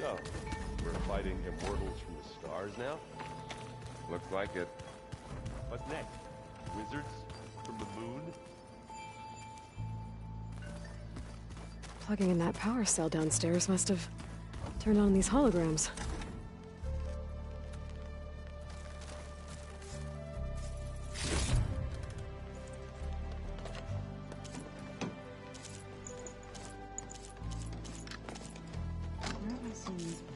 So, we're fighting immortals from the stars now? Looks like it. What's next? Wizards from the moon? Plugging in that power cell downstairs must have turned on these holograms. Where have I seen these before?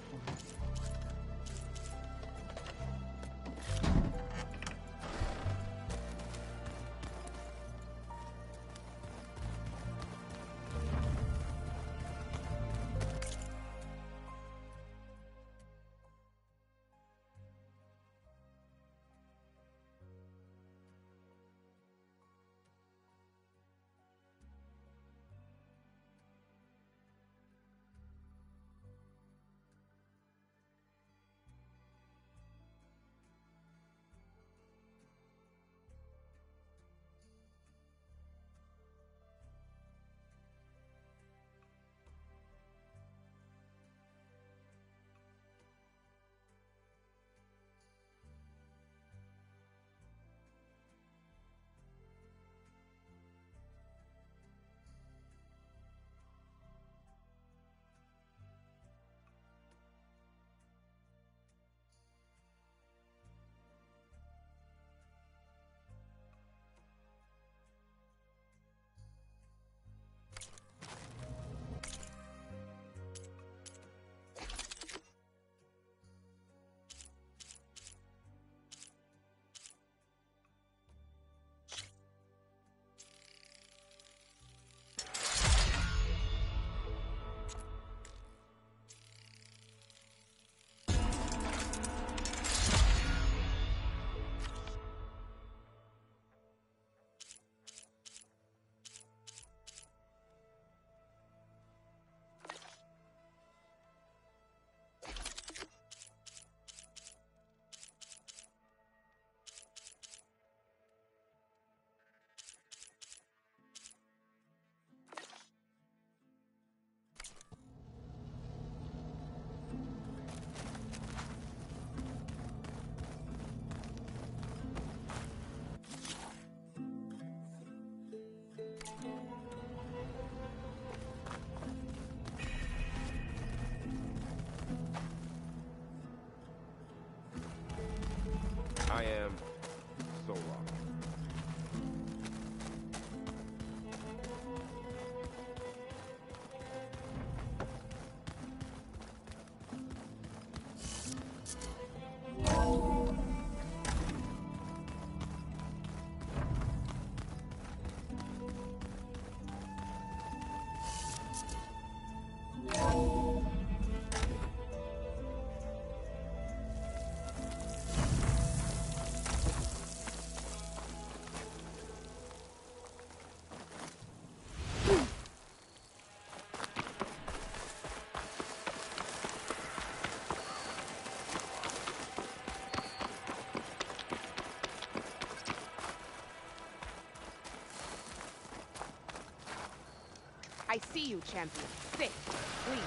I am so wrong. I see you, champion. Sit, please.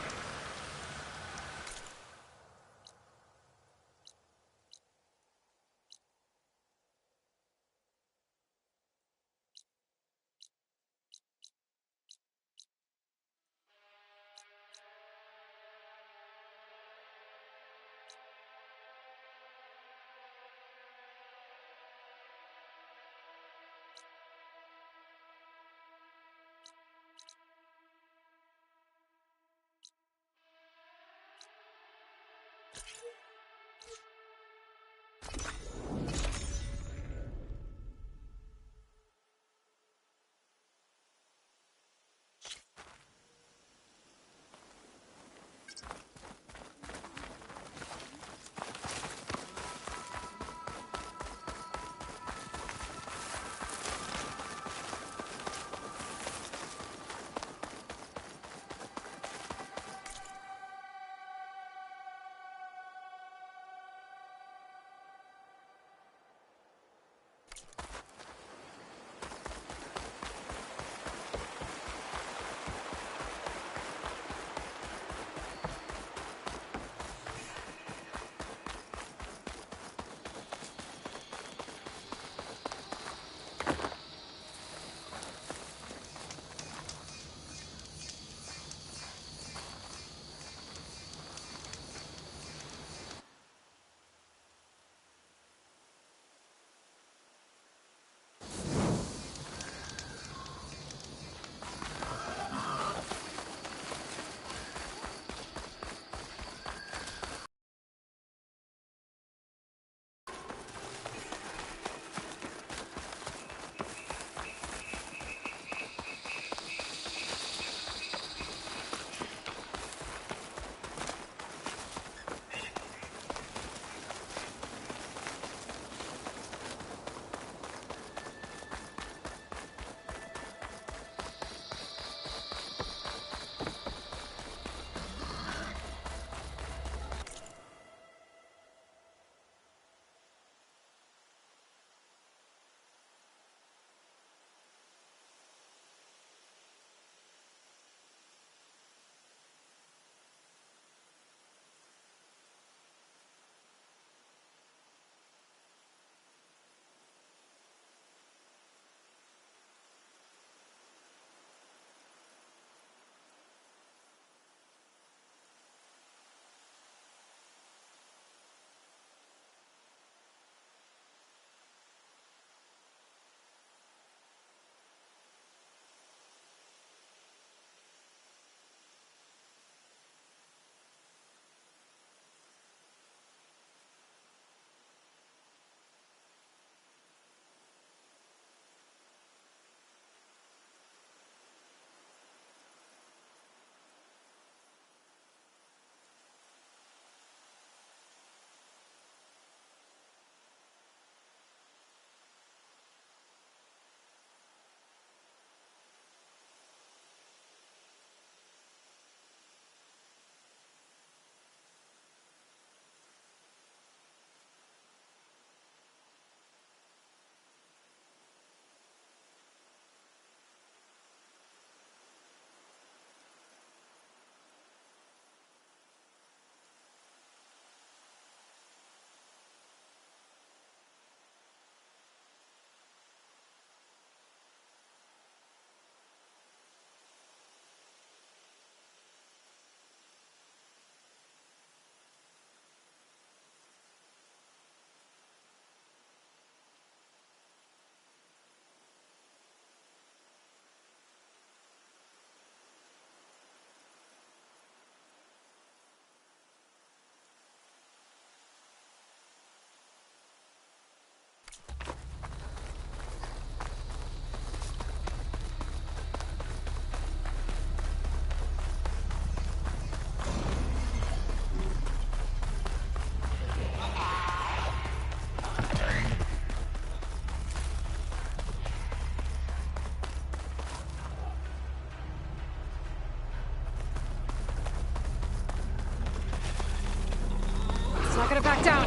Gotta back down.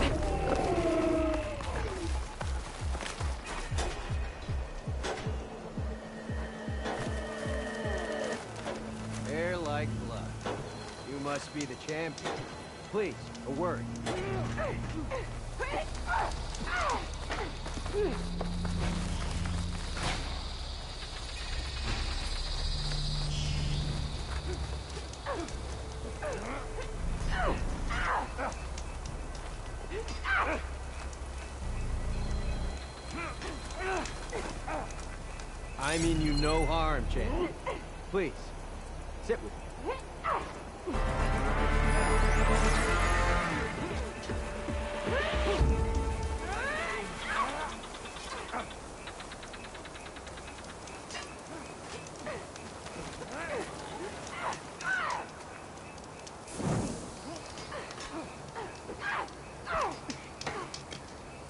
Hair like blood. You must be the champion. Please, a word. I mean you no harm, champion. Please, sit with me.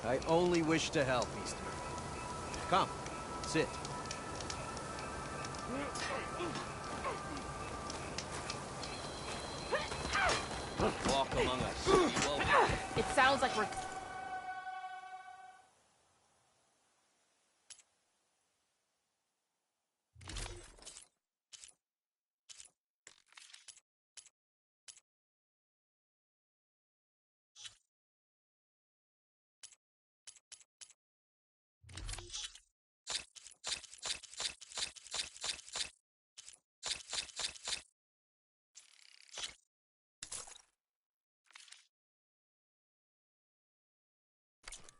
I only wish to help, Eastman. Come, sit. Walk among us. It sounds like we're...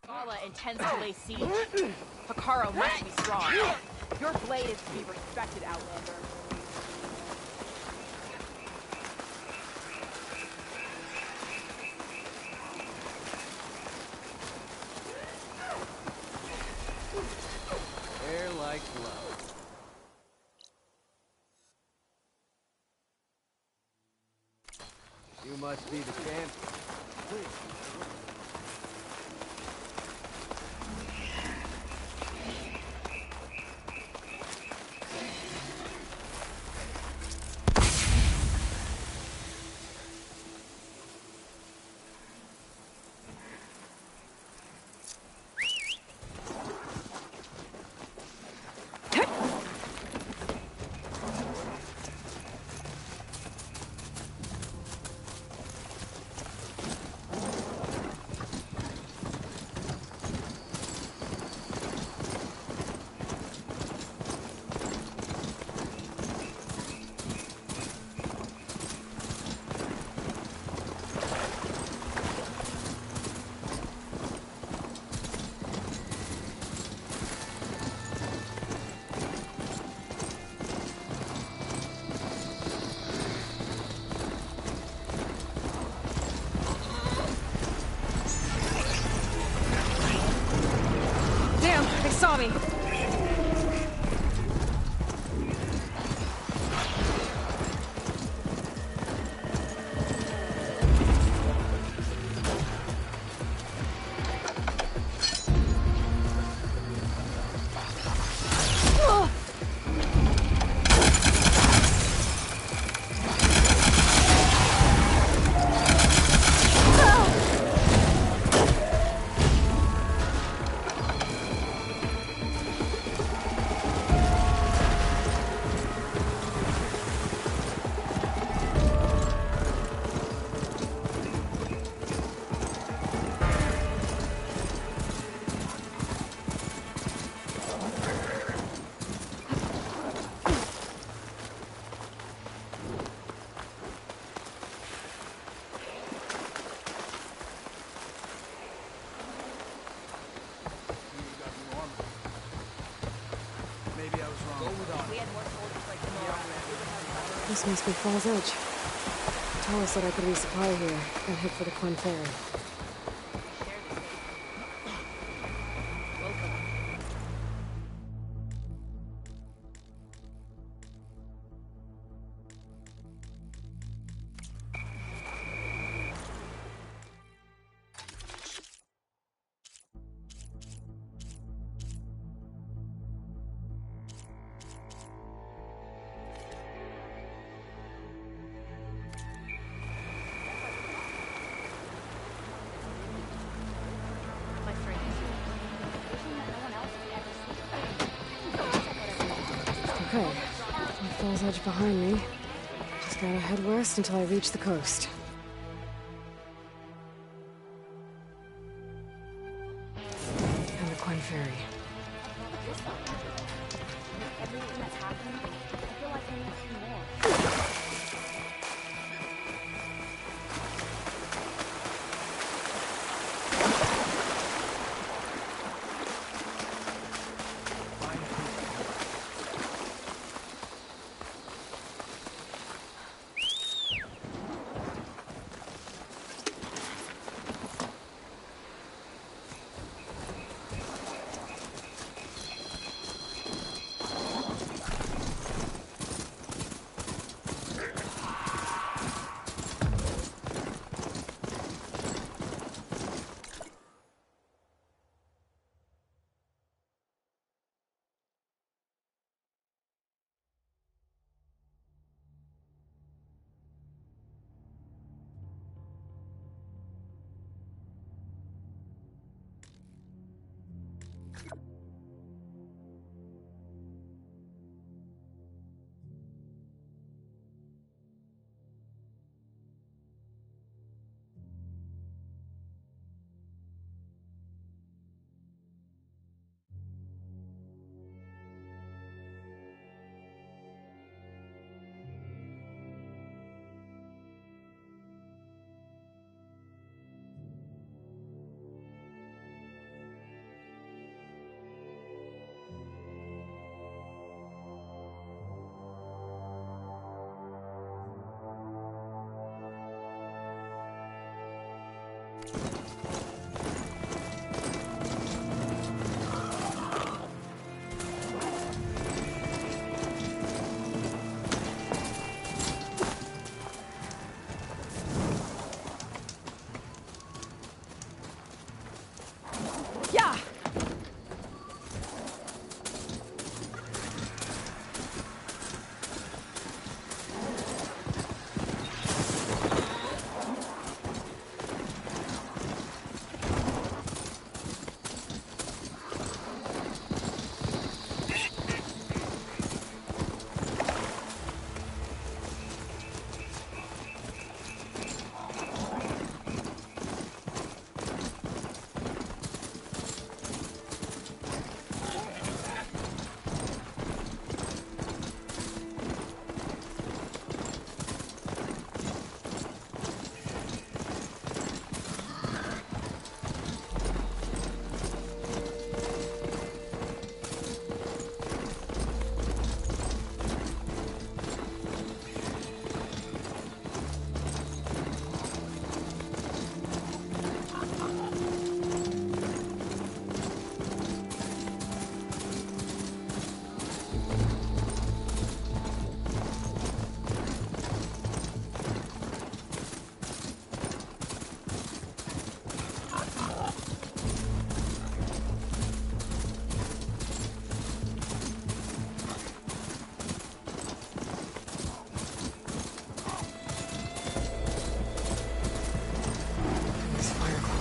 Gala intends to lay siege. Hekarro must be strong. Your blade is to be respected, Outlander. Hair like blood. You must be the champion. Please. They saw me. This must be Falls Edge. Tala said I could resupply here and head for the Quan Ferry. Okay, with Falls Edge behind me, just gotta head west until I reach the coast. And the Quinn Ferry. Everything that's happened, I feel like I need to see more.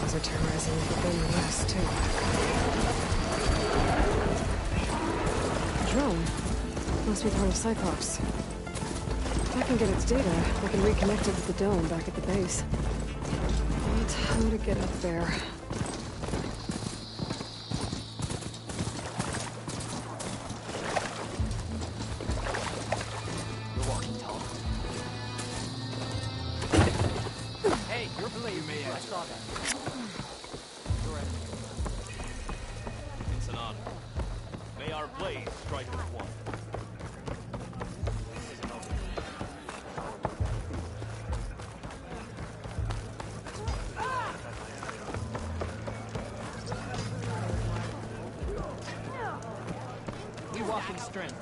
Are terrorizing within the West, too. Drone. Must be part of Cyclops. If I can get its data, I can reconnect it with the dome back at the base. But how to get up there? You're walking tall. Hey, you're believing me. I saw that. It's an honor. May our blades strike as one. We walk in strength.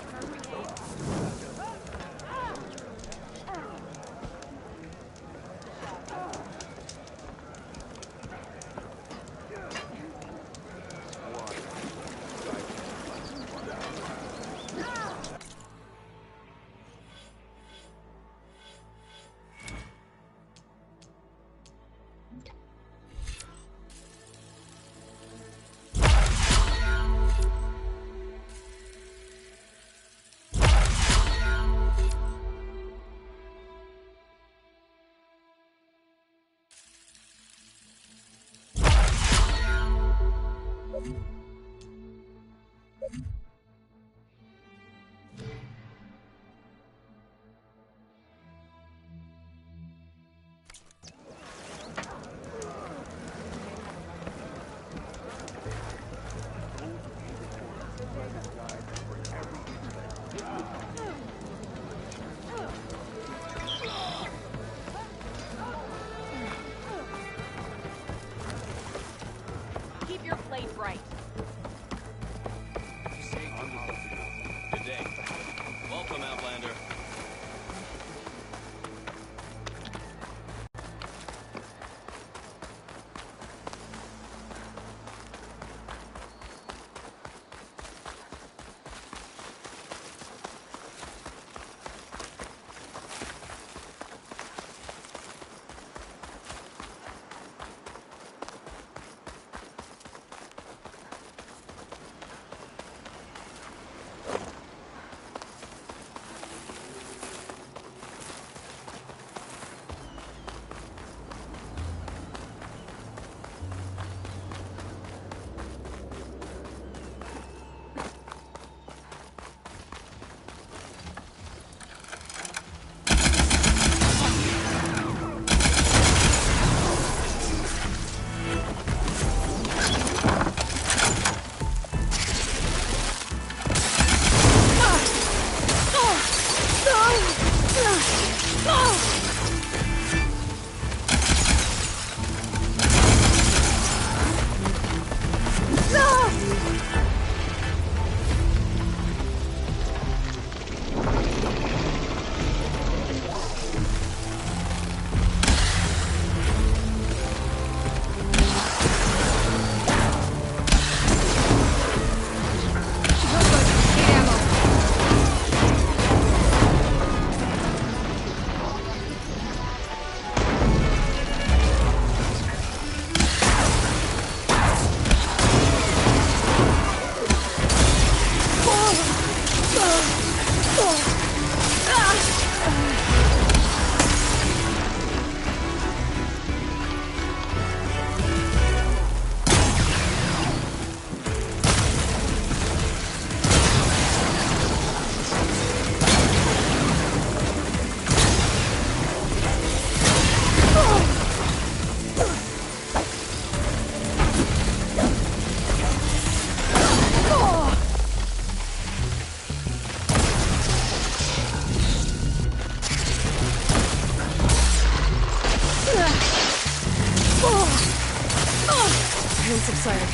Pain subsiding.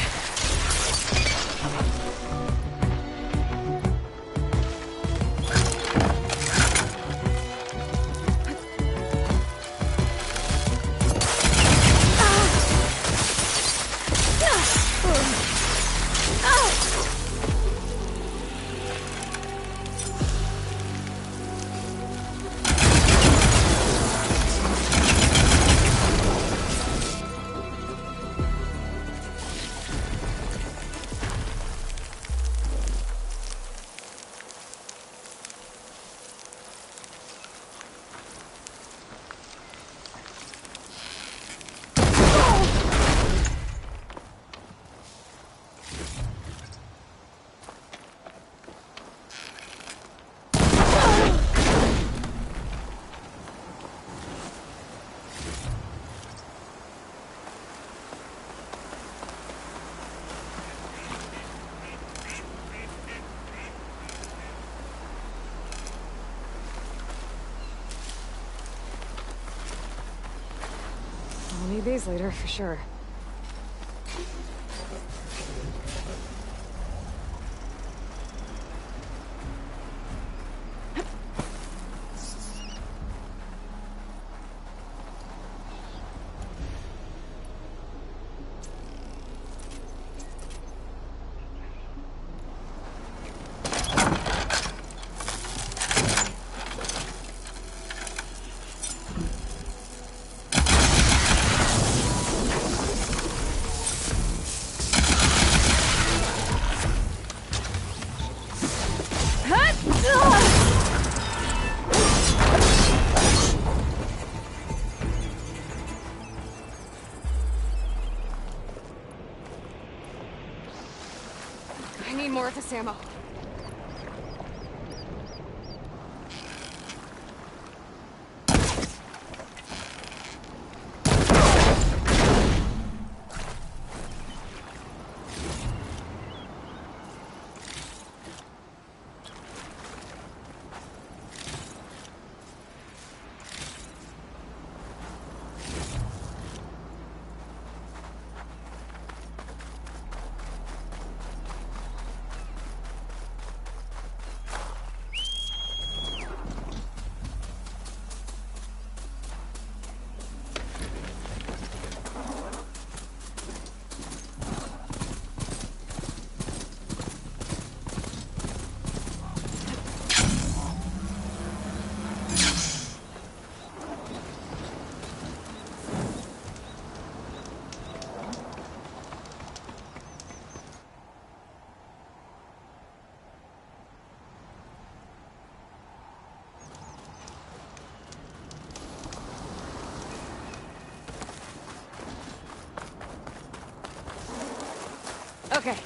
I'll need these later, for sure. I need more of this ammo. Okay.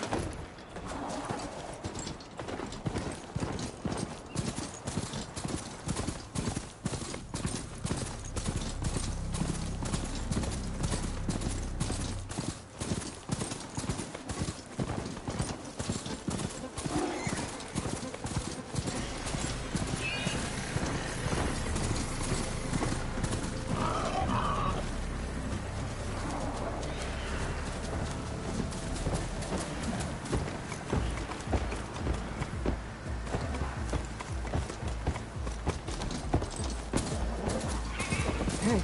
Okay.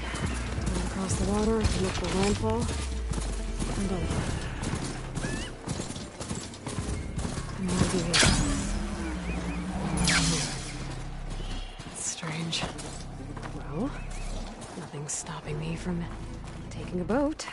Going across the water, look for landfall. And done. And now do here. That's strange. Well, nothing's stopping me from taking a boat.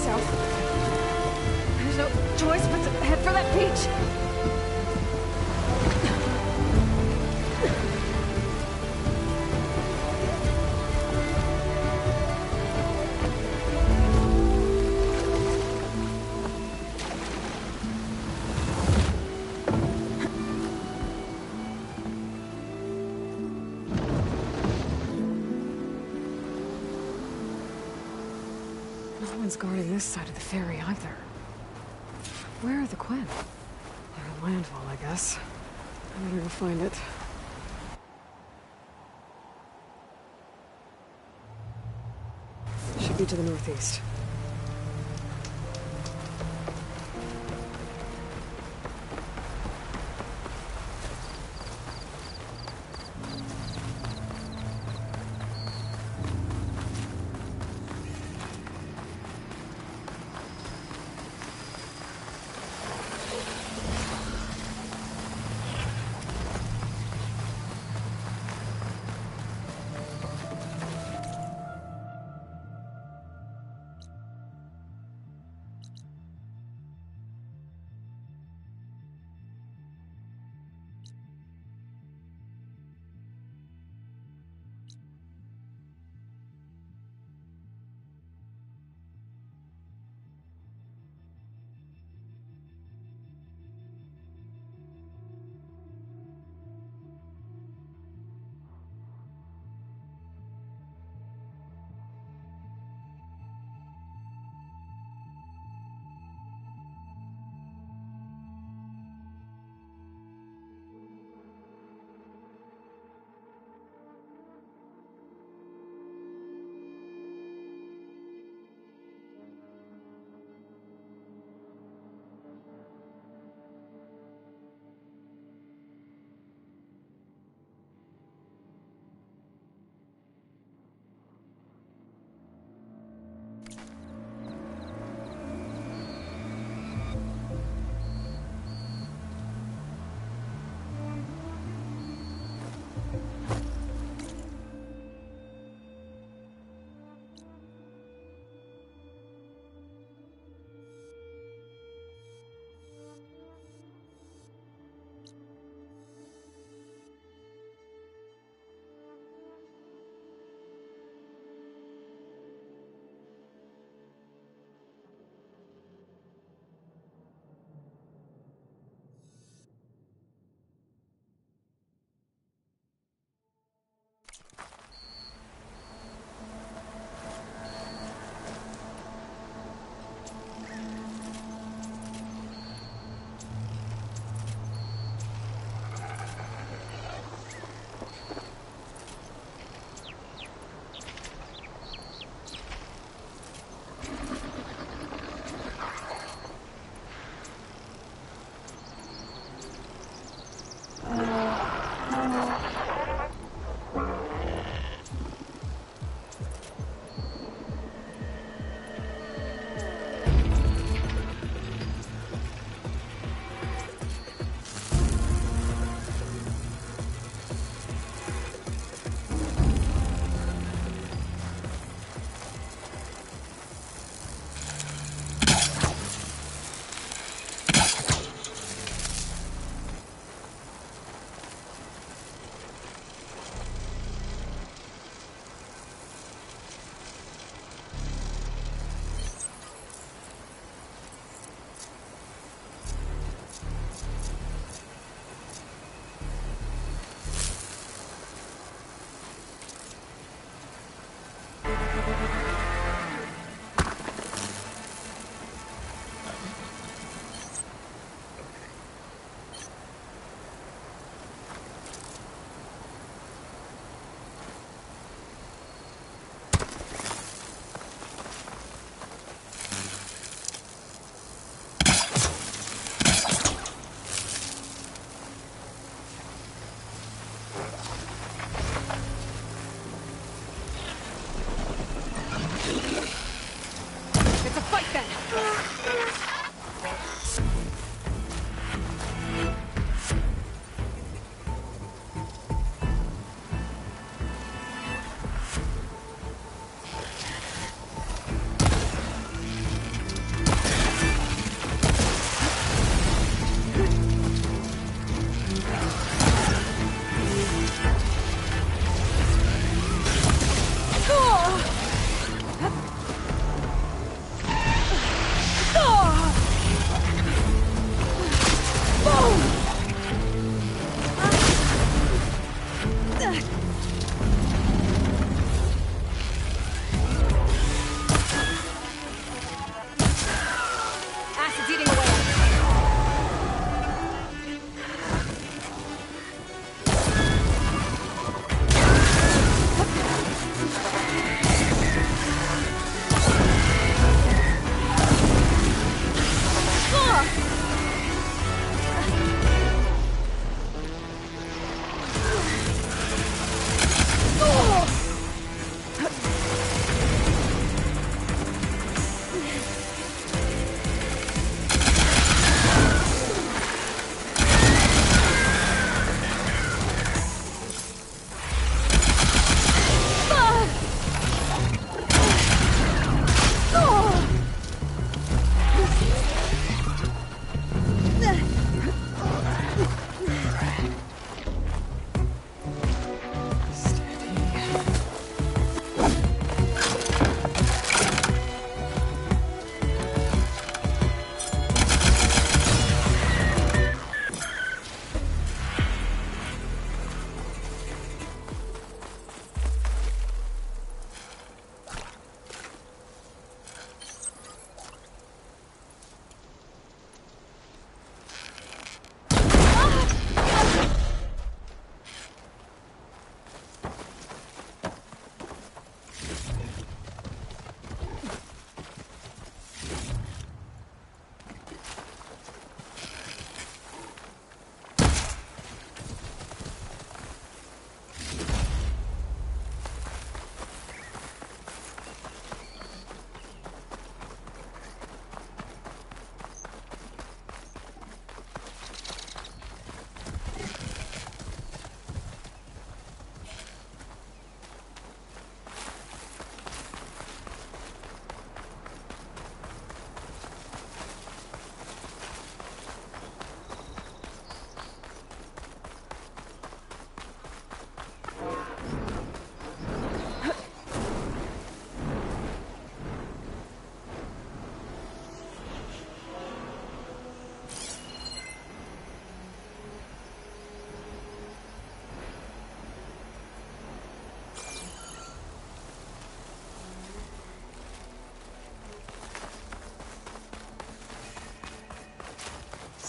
south. There's no choice but to head for that beach. No one's guarding this side of the ferry either. Where are the Quen? They're in landfall, I guess. I better go find it. Should be to the northeast.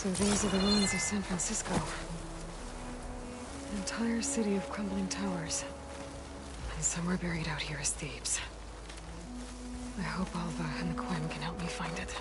So these are the ruins of San Francisco. An entire city of crumbling towers. And somewhere buried out here is Thebes. I hope Alva and the Quen can help me find it.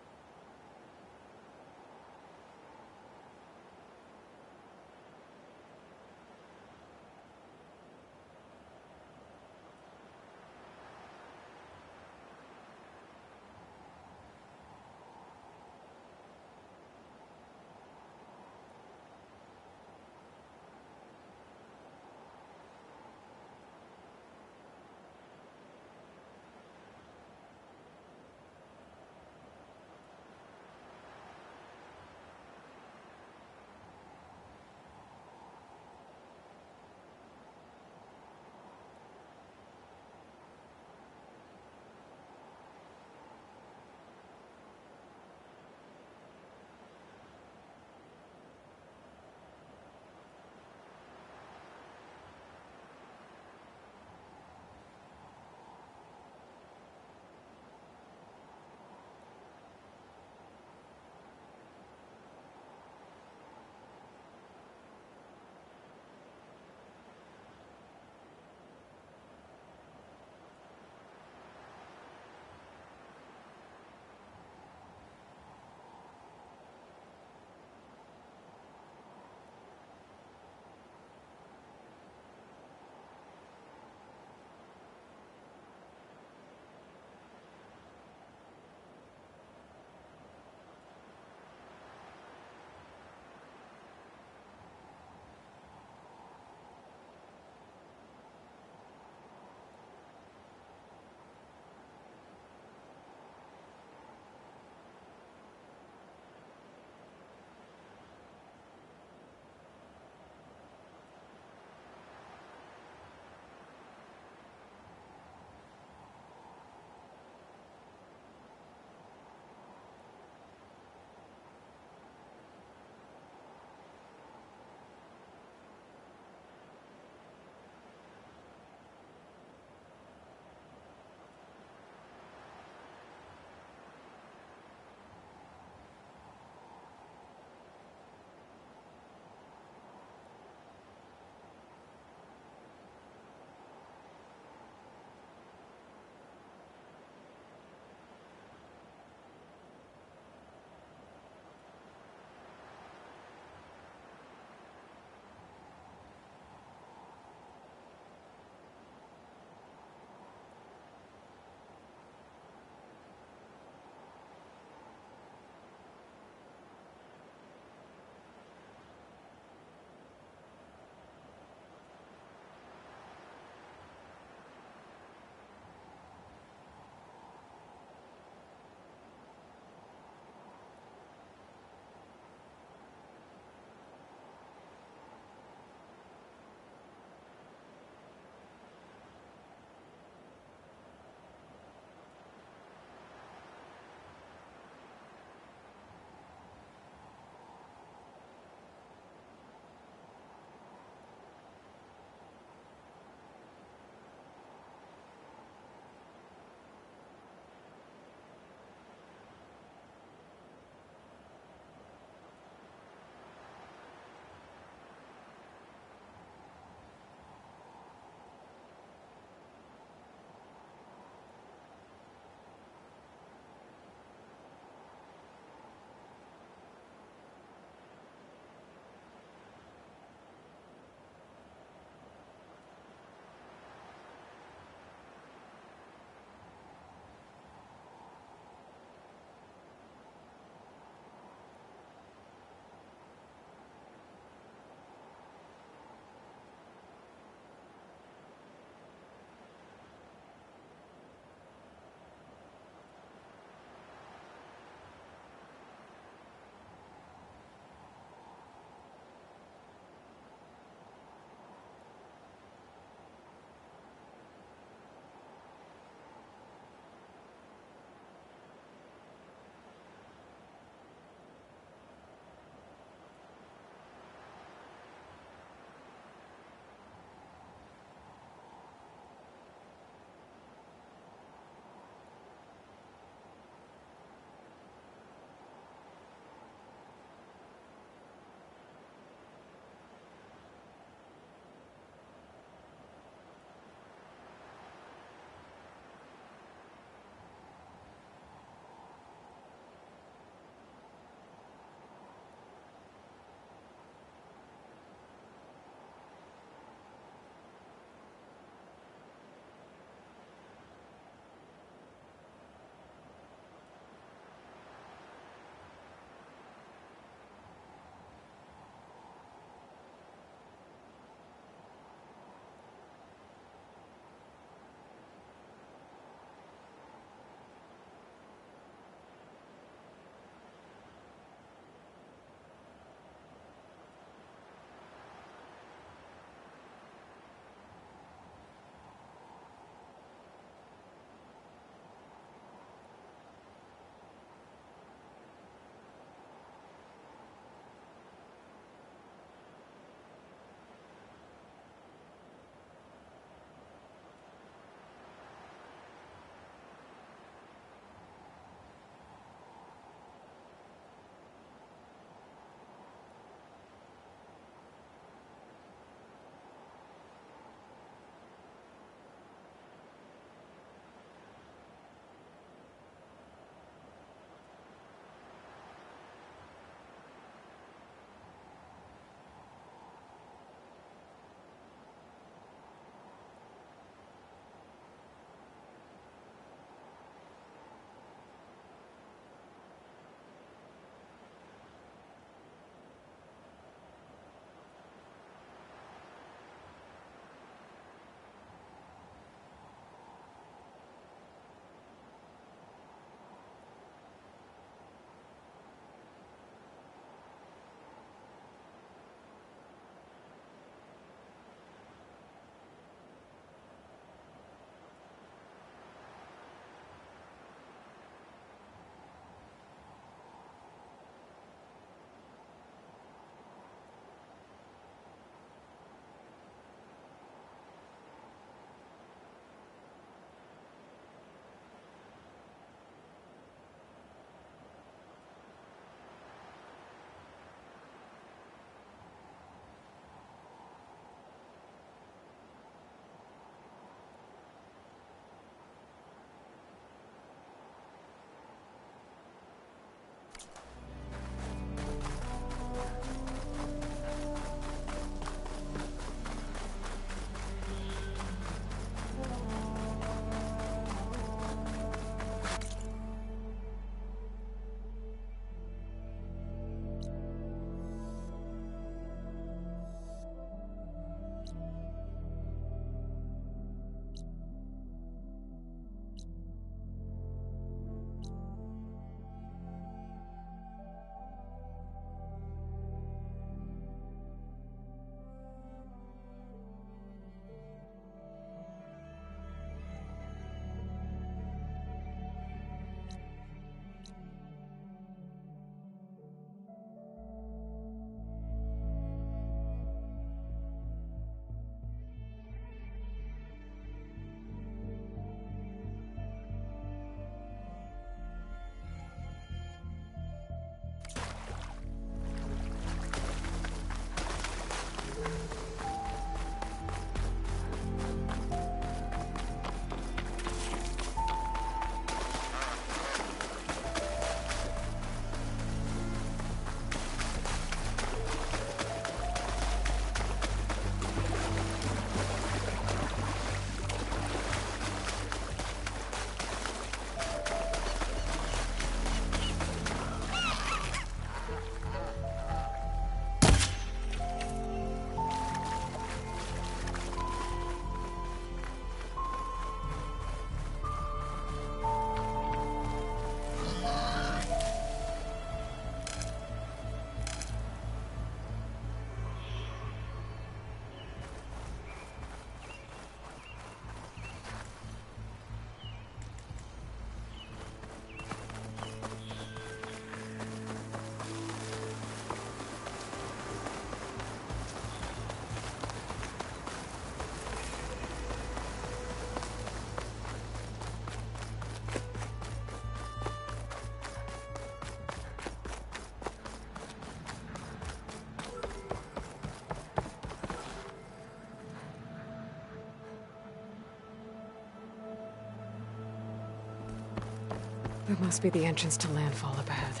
That must be the entrance to Landfall up ahead.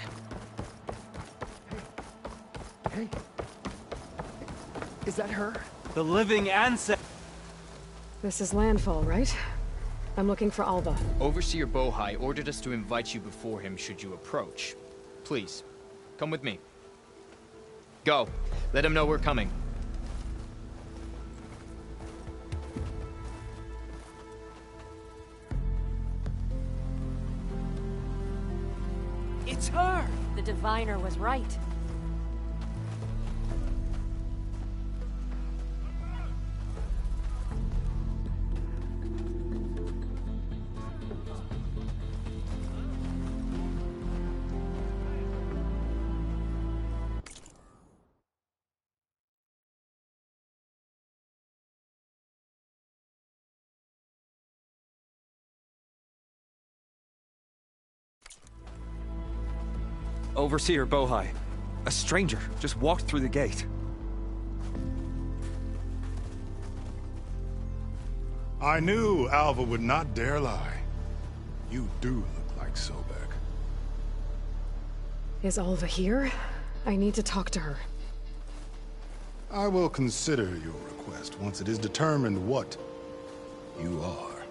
Hey. Is that her? The living ancestor. This is Landfall, right? I'm looking for Alva. Overseer Bohai ordered us to invite you before him should you approach. Please, come with me. Go. Let him know we're coming. It's her! The diviner was right. Overseer Bohai. A stranger just walked through the gate. I knew Alva would not dare lie. You do look like Sobek. Is Alva here? I need to talk to her. I will consider your request once it is determined what you are.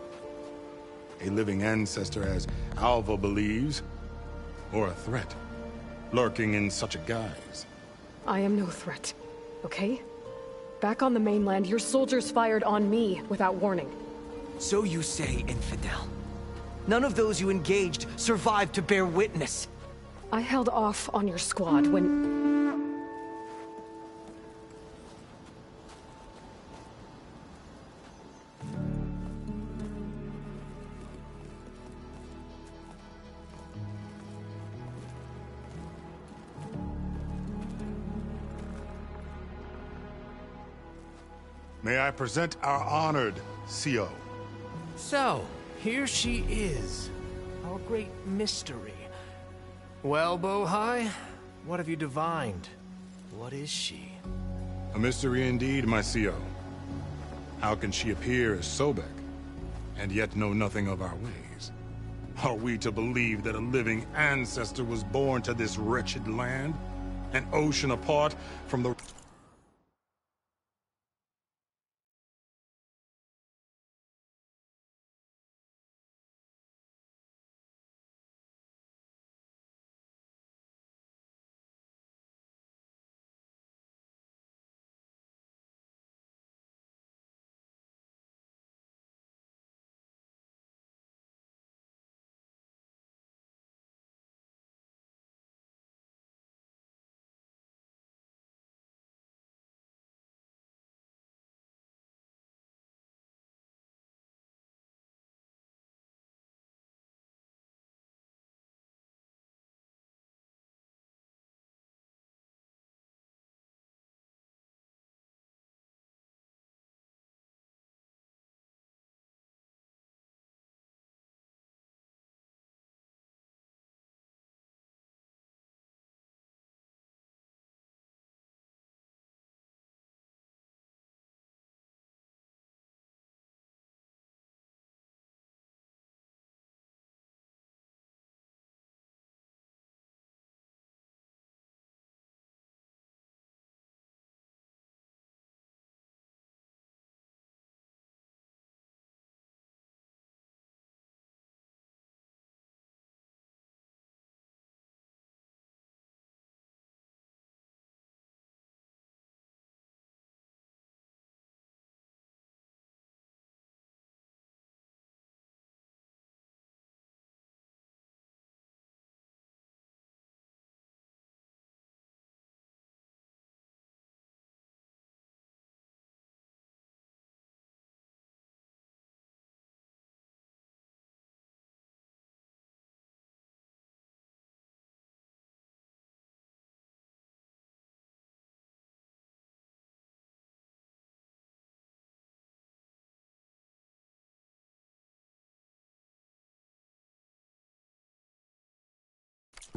A living ancestor, as Alva believes, or a threat, lurking in such a guise. I am no threat, okay? Back on the mainland, your soldiers fired on me without warning. So you say, infidel. None of those you engaged survived to bear witness. I held off on your squad when... May I present our honored CO. So, here she is. Our great mystery. Well, Bohai, what have you divined? What is she? A mystery indeed, my CO. How can she appear as Sobek, and yet know nothing of our ways? Are we to believe that a living ancestor was born to this wretched land? An ocean apart from the...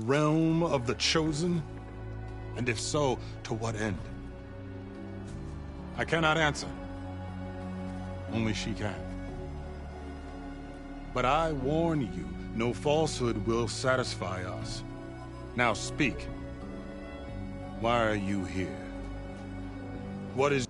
realm of the Chosen? And if so, to what end? I cannot answer. Only she can. But I warn you, no falsehood will satisfy us. Now speak. Why are you here? What is...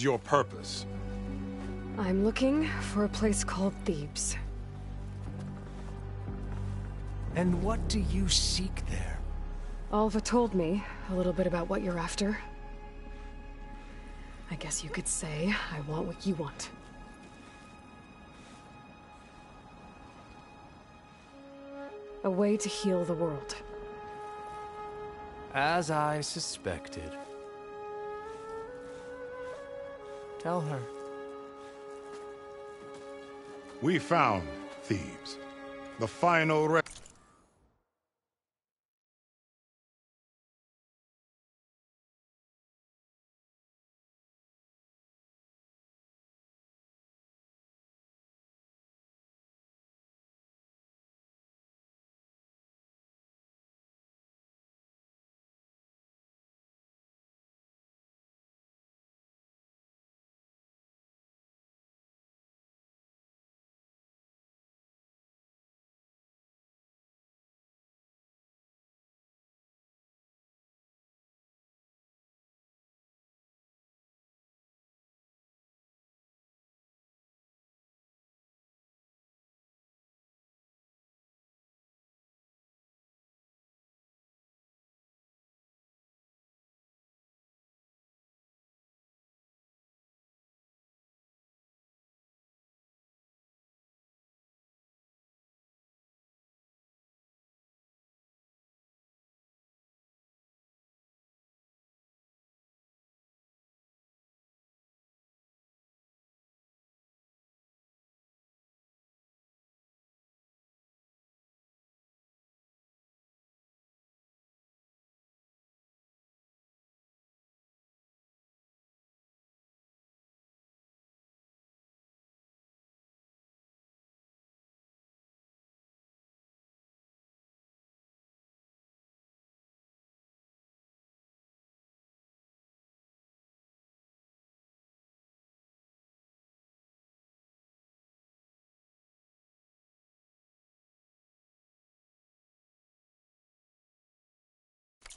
your purpose? I'm looking for a place called Thebes. And what do you seek there? Alva told me a little bit about what you're after. I guess you could say I want what you want. A way to heal the world. As I suspected. Tell her. We found Thebes. The final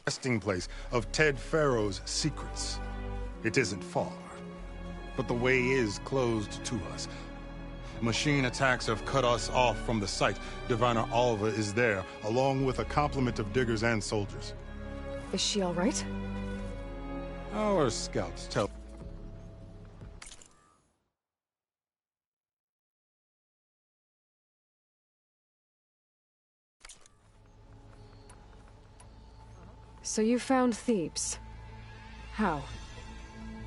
resting place of Ted Pharaoh's secrets. It isn't far, but the way is closed to us. Machine attacks have cut us off from the site. Diviner Alva is there, along with a complement of diggers and soldiers. Is she all right? Our scouts tell... So you found Thebes. How?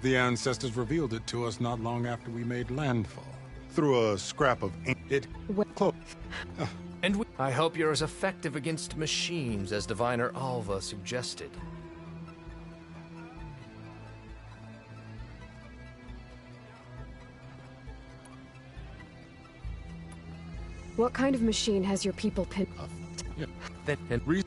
The ancestors revealed it to us not long after we made landfall. Through a scrap of ink. It close. And I hope you're as effective against machines as Diviner Alva suggested. What kind of machine has your people pinned? Yeah. Then we.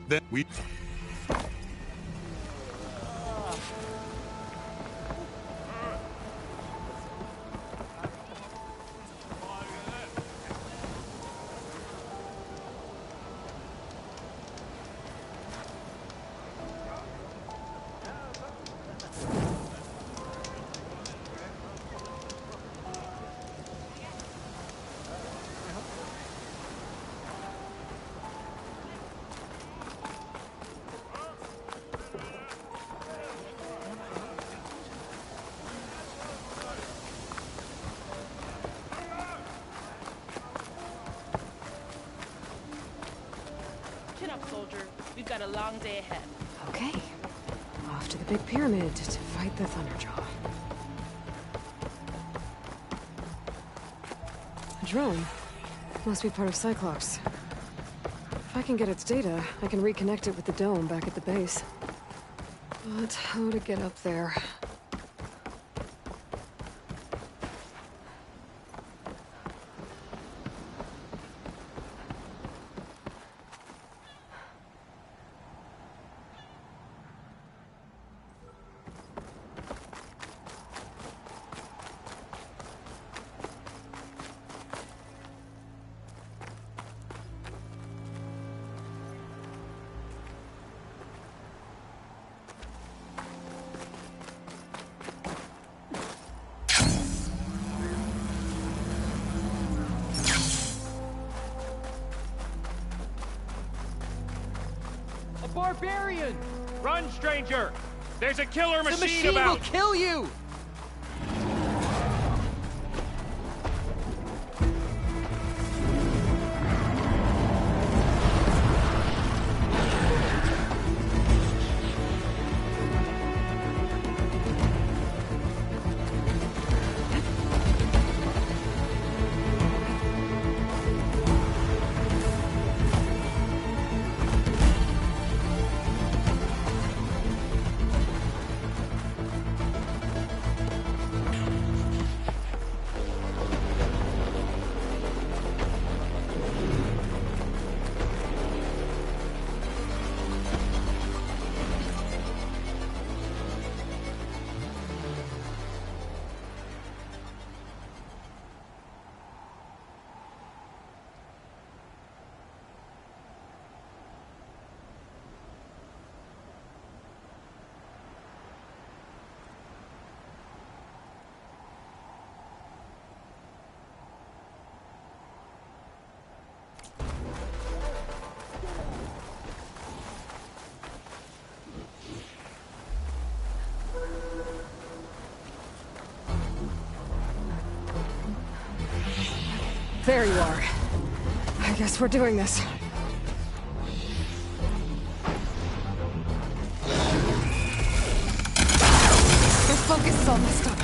Chin up, soldier. We've got a long day ahead. Okay. Off to the big pyramid to fight the Thunderjaw. A drone. Must be part of Cyclops. If I can get its data, I can reconnect it with the dome back at the base. But how to get up there? Barbarian! Run, stranger! There's a killer The machine machine about! will kill you! There you are. I guess we're doing this. Their focus is all messed up.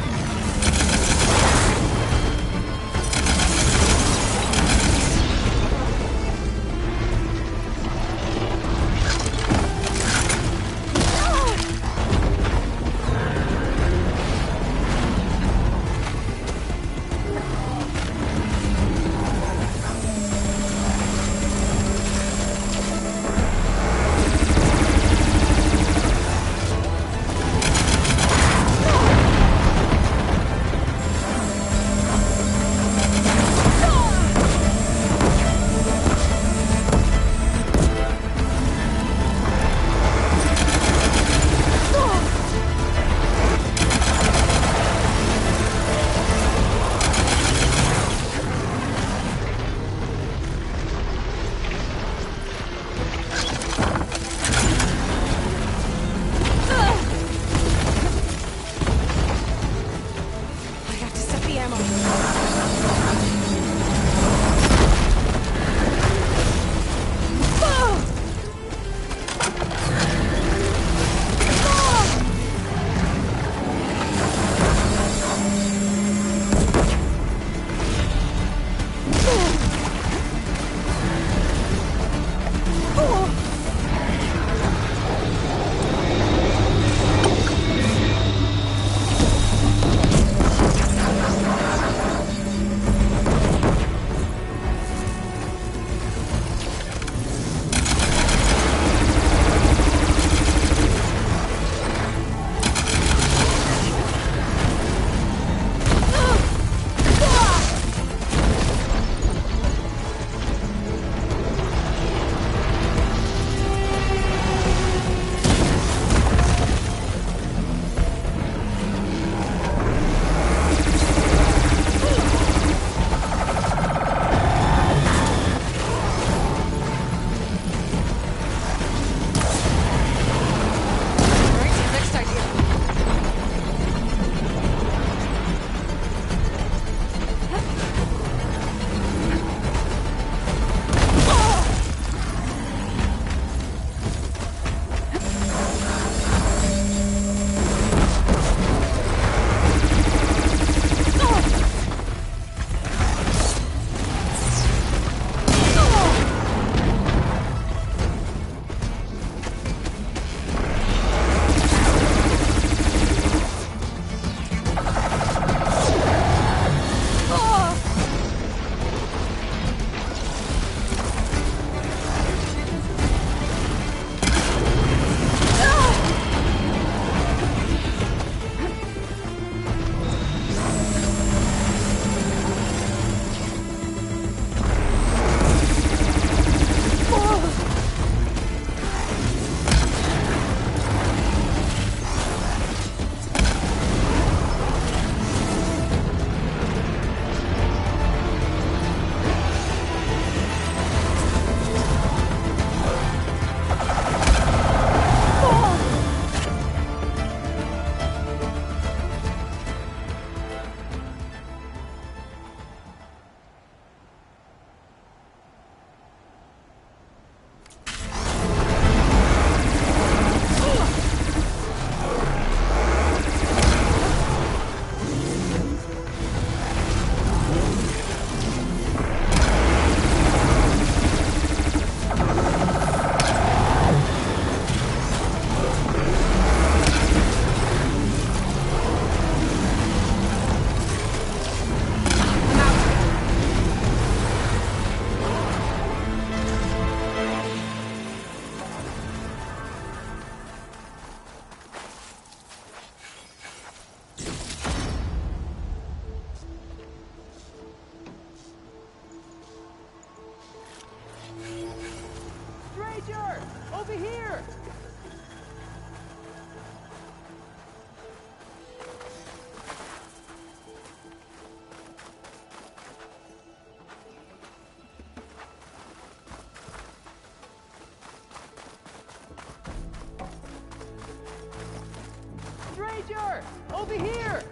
here! Over here!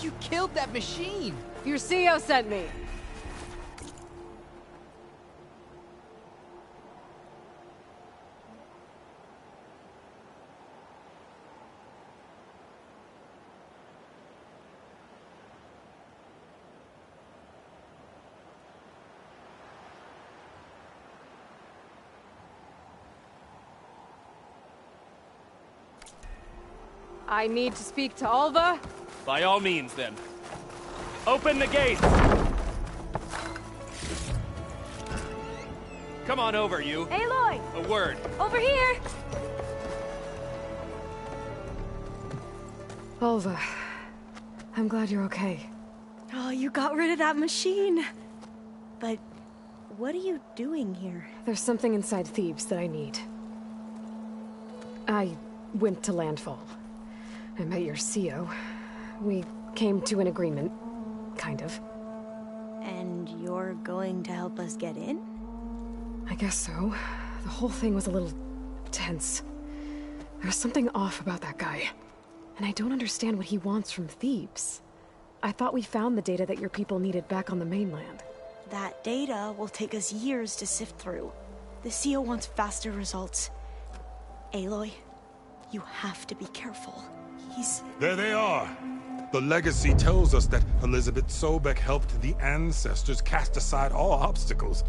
You killed that machine! Your CO sent me. I need to speak to Alva. By all means, then. Open the gates! Come on over, you. Aloy! A word. Over here! Alva, I'm glad you're okay. Oh, you got rid of that machine. But what are you doing here? There's something inside Thebes that I need. I went to Landfall. I met your CO. We came to an agreement, kind of. And you're going to help us get in? I guess so. The whole thing was a little tense. There's something off about that guy. And I don't understand what he wants from Thebes. I thought we found the data that your people needed back on the mainland. That data will take us years to sift through. The CO wants faster results. Aloy, you have to be careful. There they are! The legacy tells us that Elizabeth Sobek helped the ancestors cast aside all obstacles.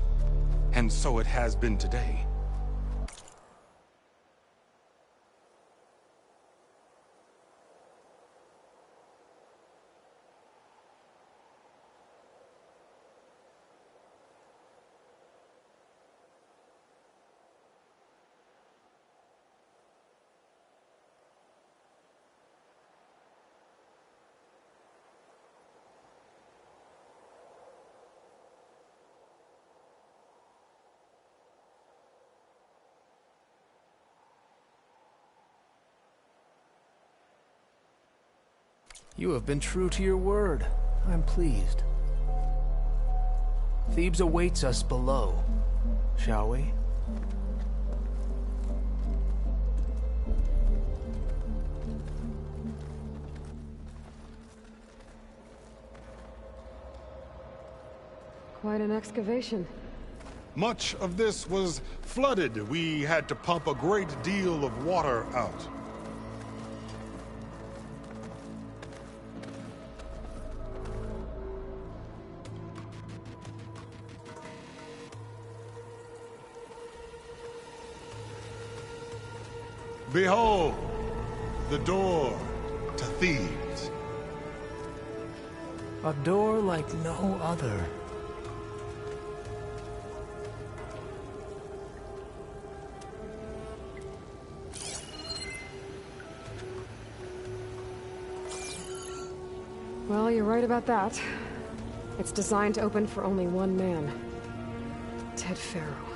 And so it has been today. You have been true to your word. I'm pleased. Thebes awaits us below. Shall we? Quite an excavation. Much of this was flooded. We had to pump a great deal of water out. Behold, the door to Thebes. A door like no other. Well, you're right about that. It's designed to open for only one man. Ted Faro.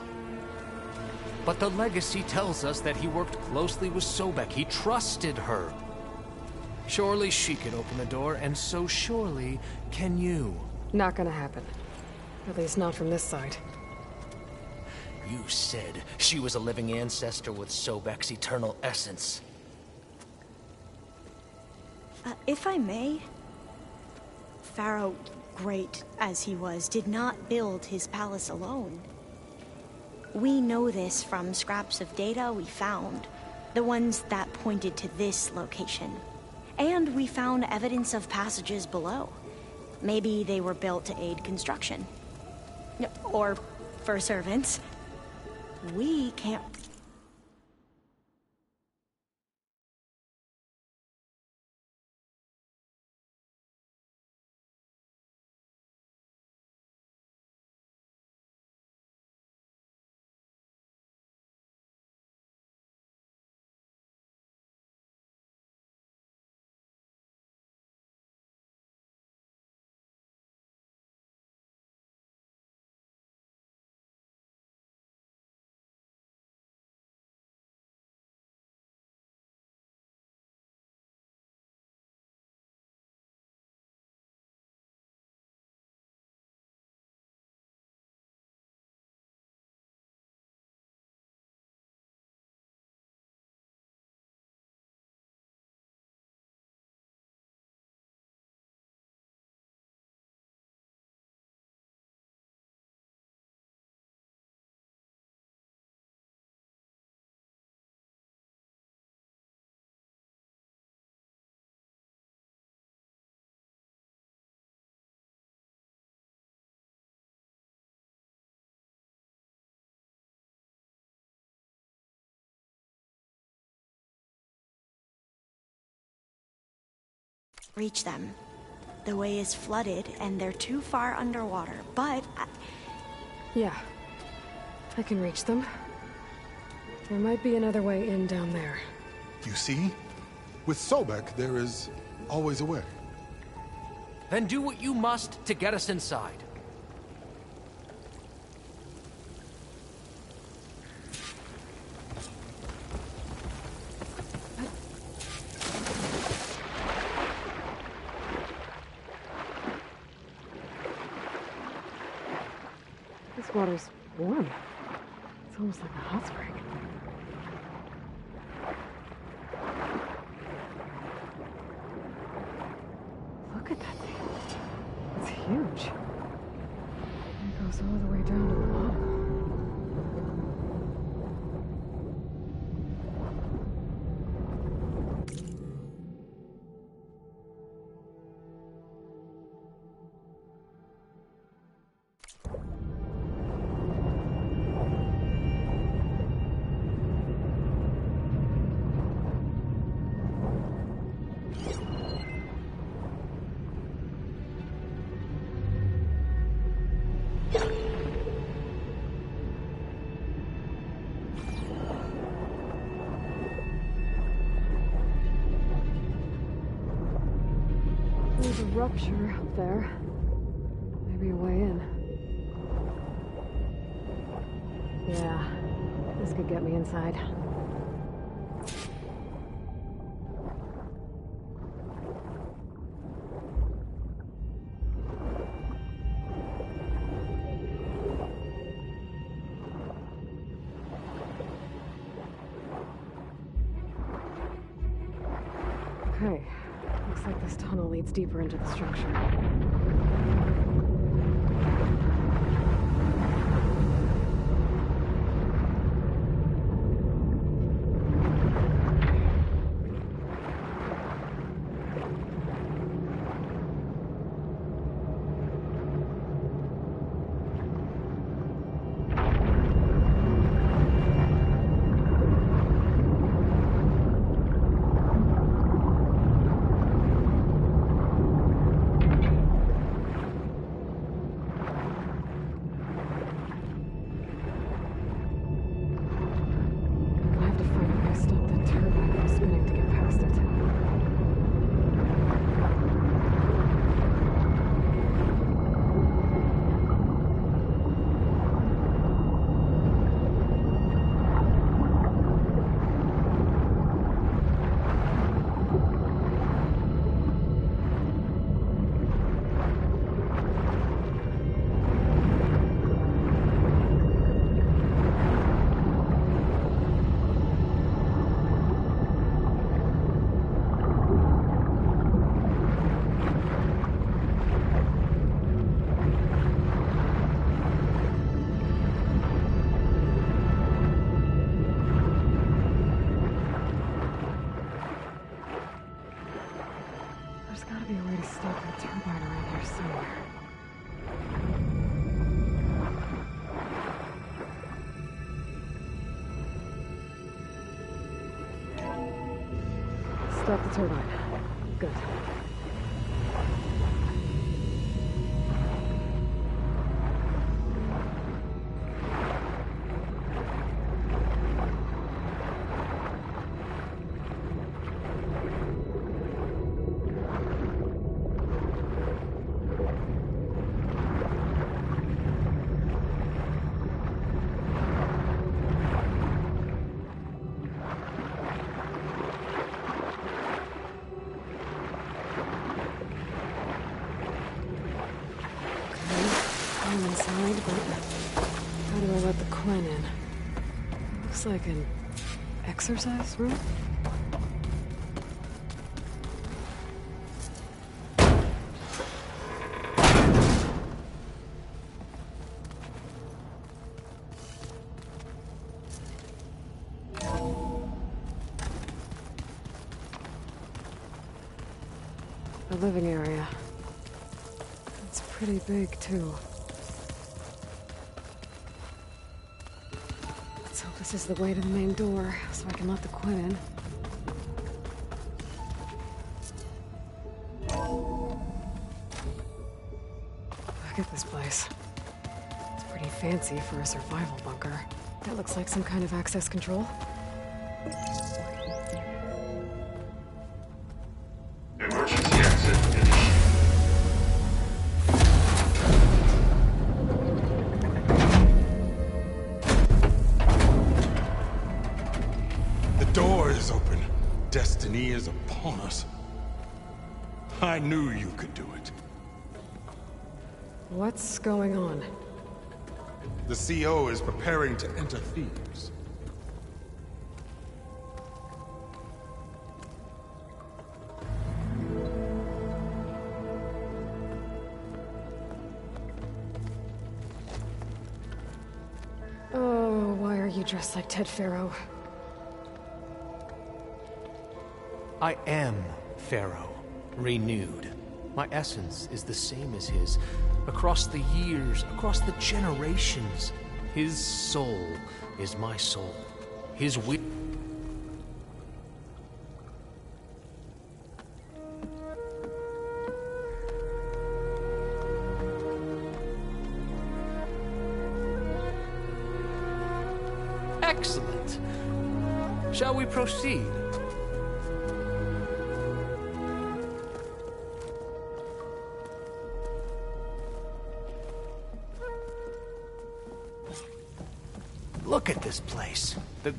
But the legacy tells us that he worked closely with Sobek. He trusted her. Surely she can open the door, and so surely can you. Not gonna happen. At least not from this side. You said she was a living ancestor with Sobek's eternal essence. If I may, Pharaoh, great as he was, did not build his palace alone. We know this from scraps of data we found, the ones that pointed to this location. And we found evidence of passages below. Maybe they were built to aid construction. Or for servants. We can't reach them. The way is flooded, and they're too far underwater, but... Yeah. I can reach them. There might be another way in down there. You see? With Sobek, there is always a way. Then do what you must to get us inside. This water's warm. It's almost like a hot spring. Look at that thing. It's huge. It goes all the way down to the bottom. There's a rupture up there. Maybe a way in. Yeah, this could get me inside. Okay. Looks like this tunnel leads deeper into the structure. There's gotta be a way to stop that turbine around here somewhere. Stop the turbine. Good. Inside, but how do I let the Quen in? Looks like an exercise room? The living area. It's pretty big, too. Let's hope this is the way to the main door, so I can let the Quen in. Look at this place. It's pretty fancy for a survival bunker. That looks like some kind of access control. Emergency exit initiated. The door is open. Destiny is upon us. I knew you could do it. What's going on? The CO is preparing to enter Thebes. Oh, why are you dressed like Ted Faro? I am Pharaoh, renewed. My essence is the same as his. Across the years, across the generations, his soul is my soul. His will. Excellent. Shall we proceed? Look at this place. The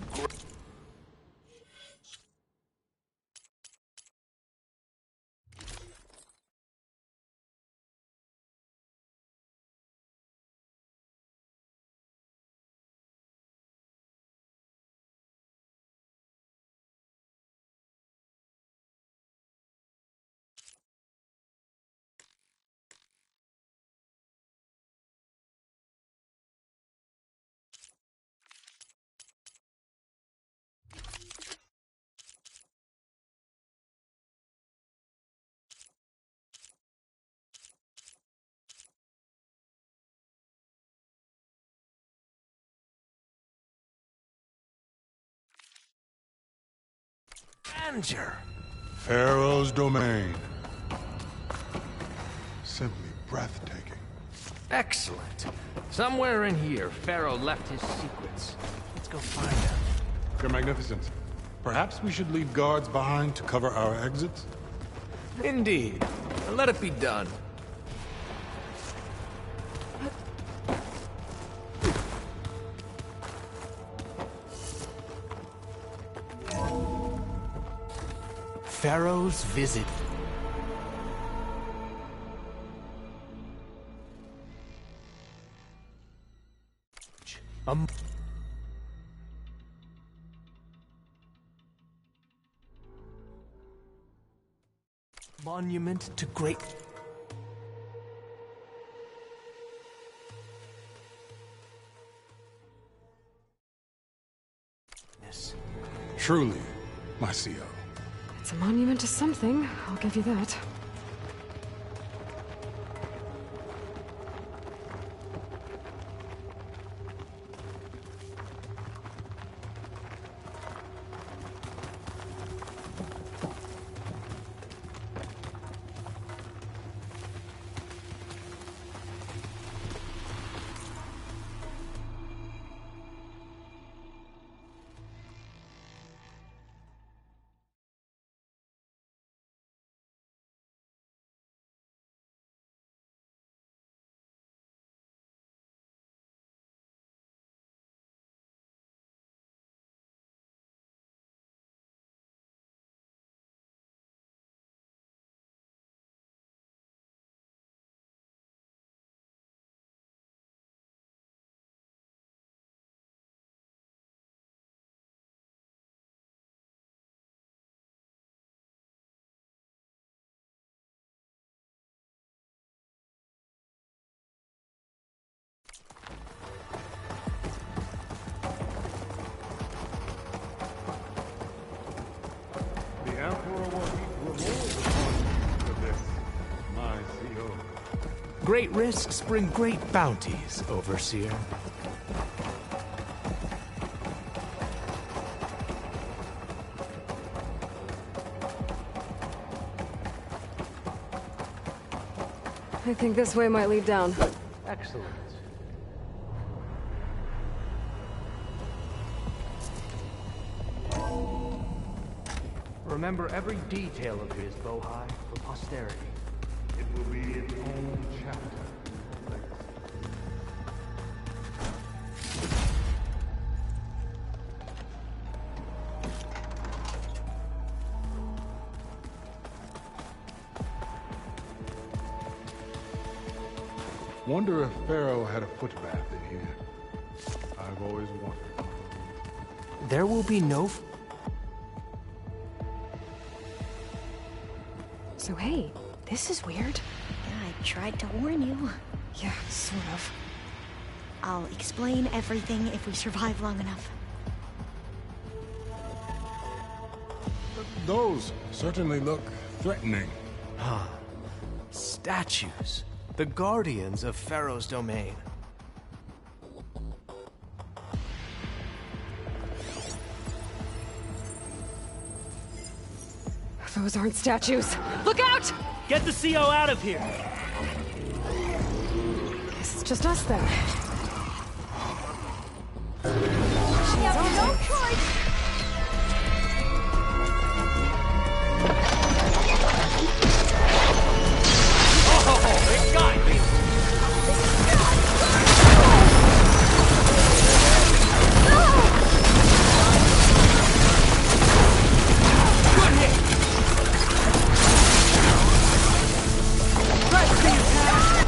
grandeur. Pharaoh's domain. Simply breathtaking. Excellent. Somewhere in here, Pharaoh left his secrets. Let's go find them. Your Magnificence, perhaps we should leave guards behind to cover our exits? Indeed. And let it be done. Pharaoh's visit. Monument to great. Truly, my CO. It's a monument to something, I'll give you that. The Emperor will heap rewards upon you for this, my CO. Great risks bring great bounties, Overseer. I think this way might lead down. Excellent. Remember every detail of his, Bohai, for posterity. It will be its own chapter. Wonder if Pharaoh had a footbath in here. I've always wondered. There will be no... So hey, this is weird. Yeah, I tried to warn you. Yeah, sort of. I'll explain everything if we survive long enough. Those certainly look threatening. Ah, statues. The guardians of Pharaoh's domain. Those aren't statues. Look out! Get the CO out of here! Guess it's just us then. We have no choice! It got me! Good hit! Let's see you, Pat!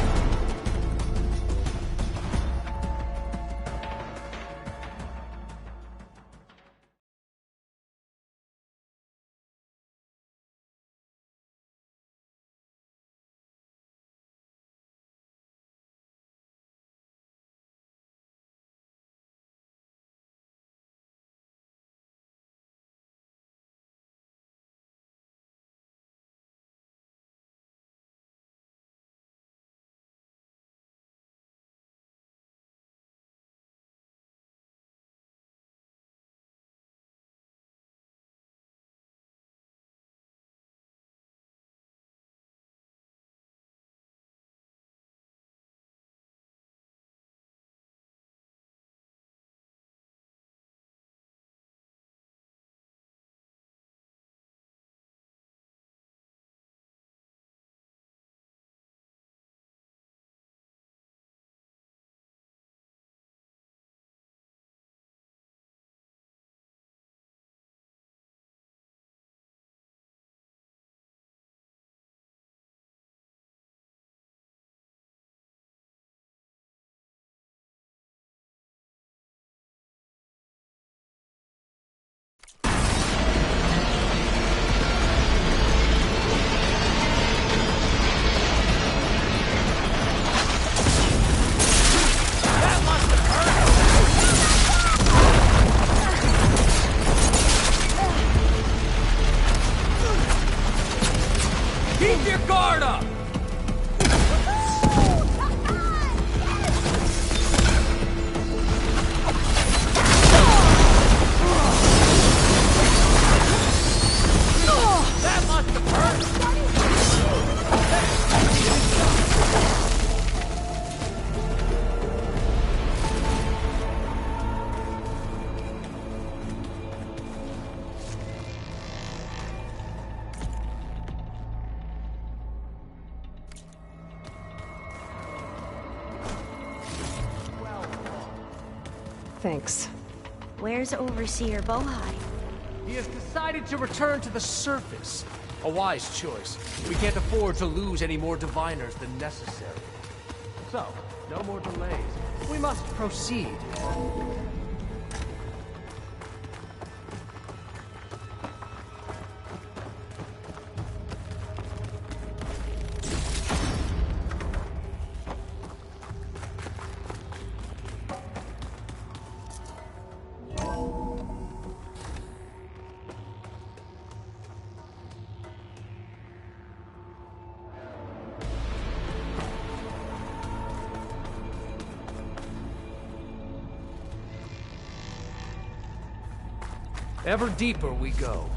Keep your guard up! That must have hurt! Thanks. Where's Overseer Bohai? He has decided to return to the surface. A wise choice. We can't afford to lose any more diviners than necessary. So, no more delays. We must proceed. Ever deeper we go.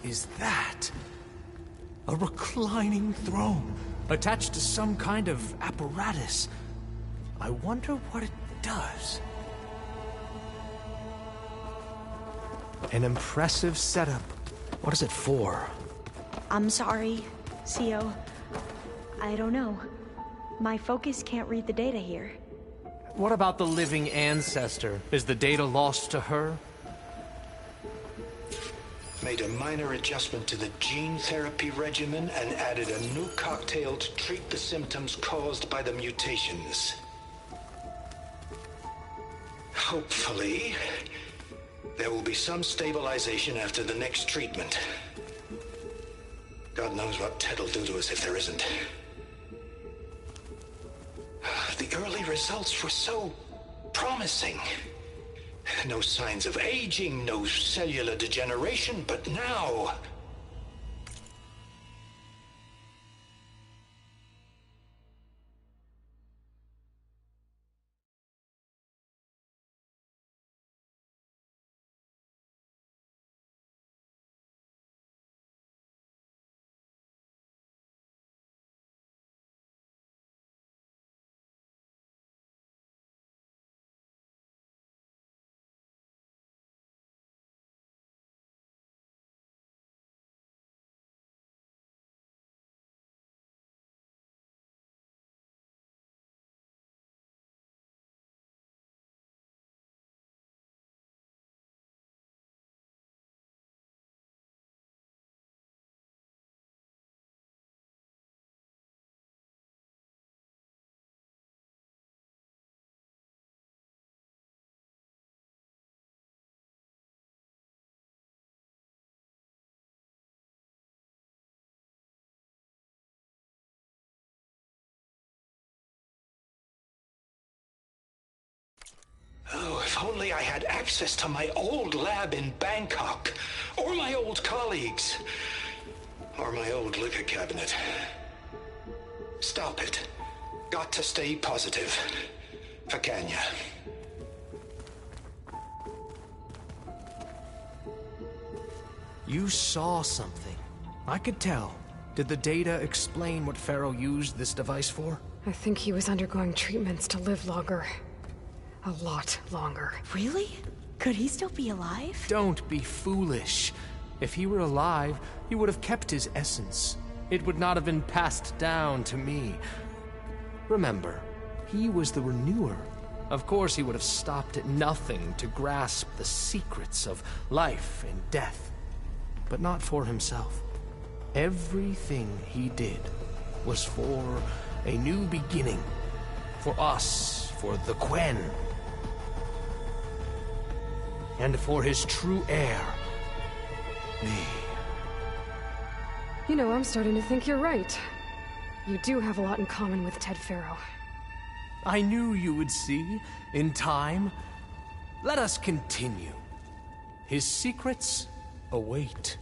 is that? A reclining throne, attached to some kind of apparatus. I wonder what it does. An impressive setup. What is it for? I'm sorry, CO. I don't know. My focus can't read the data here. What about the living ancestor? Is the data lost to her? Made a minor adjustment to the gene therapy regimen and added a new cocktail to treat the symptoms caused by the mutations. Hopefully, there will be some stabilization after the next treatment. God knows what Ted'll do to us if there isn't. The early results were so promising. No signs of aging, no cellular degeneration, but now... Oh, if only I had access to my old lab in Bangkok, or my old colleagues, or my old liquor cabinet. Stop it. Got to stay positive. For Kenya. You saw something. I could tell. Did the data explain what Pharaoh used this device for? I think he was undergoing treatments to live longer. A lot longer. Really? Could he still be alive? Don't be foolish. If he were alive, he would have kept his essence. It would not have been passed down to me. Remember, he was the renewer. Of course he would have stopped at nothing to grasp the secrets of life and death. But not for himself. Everything he did was for a new beginning. For us, for the Quen. And for his true heir, me. You know, I'm starting to think you're right. You do have a lot in common with Ted Pharaoh. I knew you would see, in time. Let us continue. His secrets await.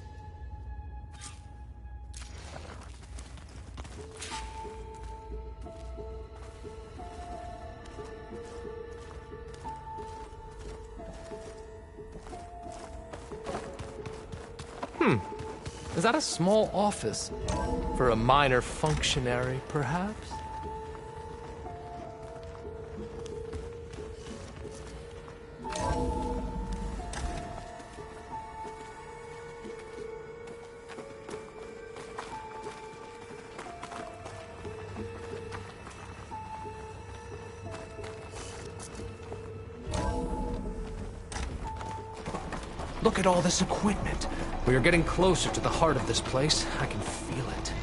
Is that a small office? For a minor functionary, perhaps? Look at all this equipment. We are getting closer to the heart of this place. I can feel it.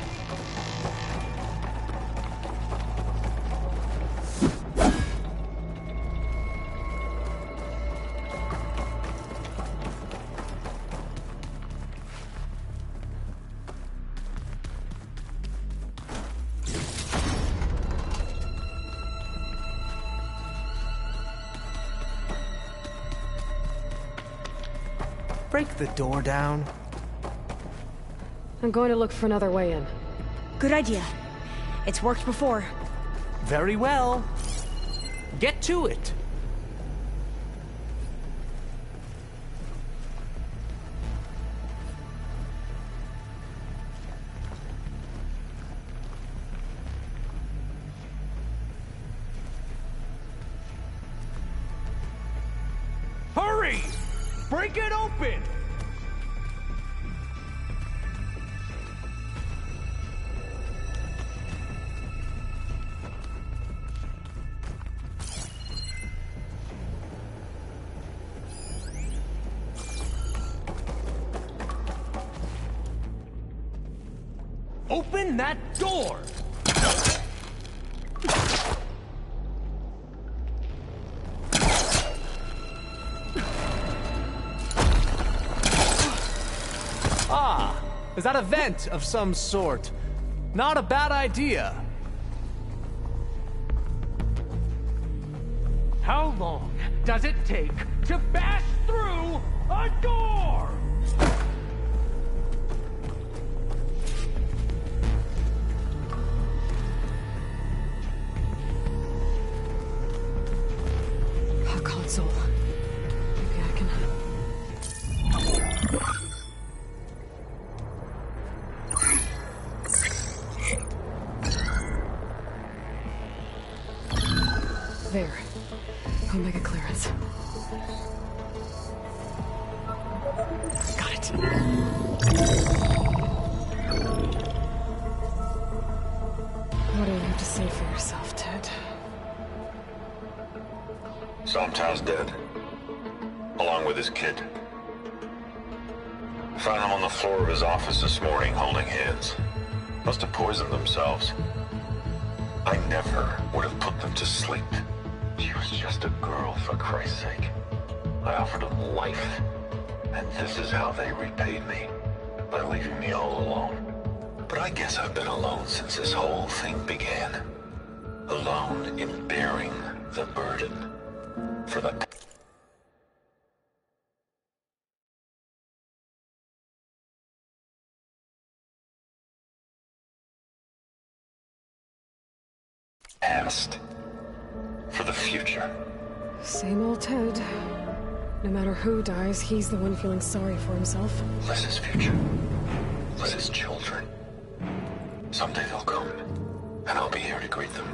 Break the door down. I'm going to look for another way in. Good idea. It's worked before. Very well. Get to it. Break it open! Open that door! Ah, is that a vent of some sort? Not a bad idea. How long does it take to bash through a door? A console. Maybe I can... There. Omega clearance. Got it. What do you have to say for yourself, Ted? Somtown's dead. Along with his kid. Found him on the floor of his office this morning, holding hands. Must have poisoned themselves. I never would have put them to sleep. She was just a girl, for Christ's sake. I offered them life, and this is how they repaid me, by leaving me all alone. But I guess I've been alone since this whole thing began. Alone in bearing the burden for the... past. For the future. Same old Ted. No matter who dies, he's the one feeling sorry for himself. Liz's future. Liz's children. Someday they'll come, and I'll be here to greet them.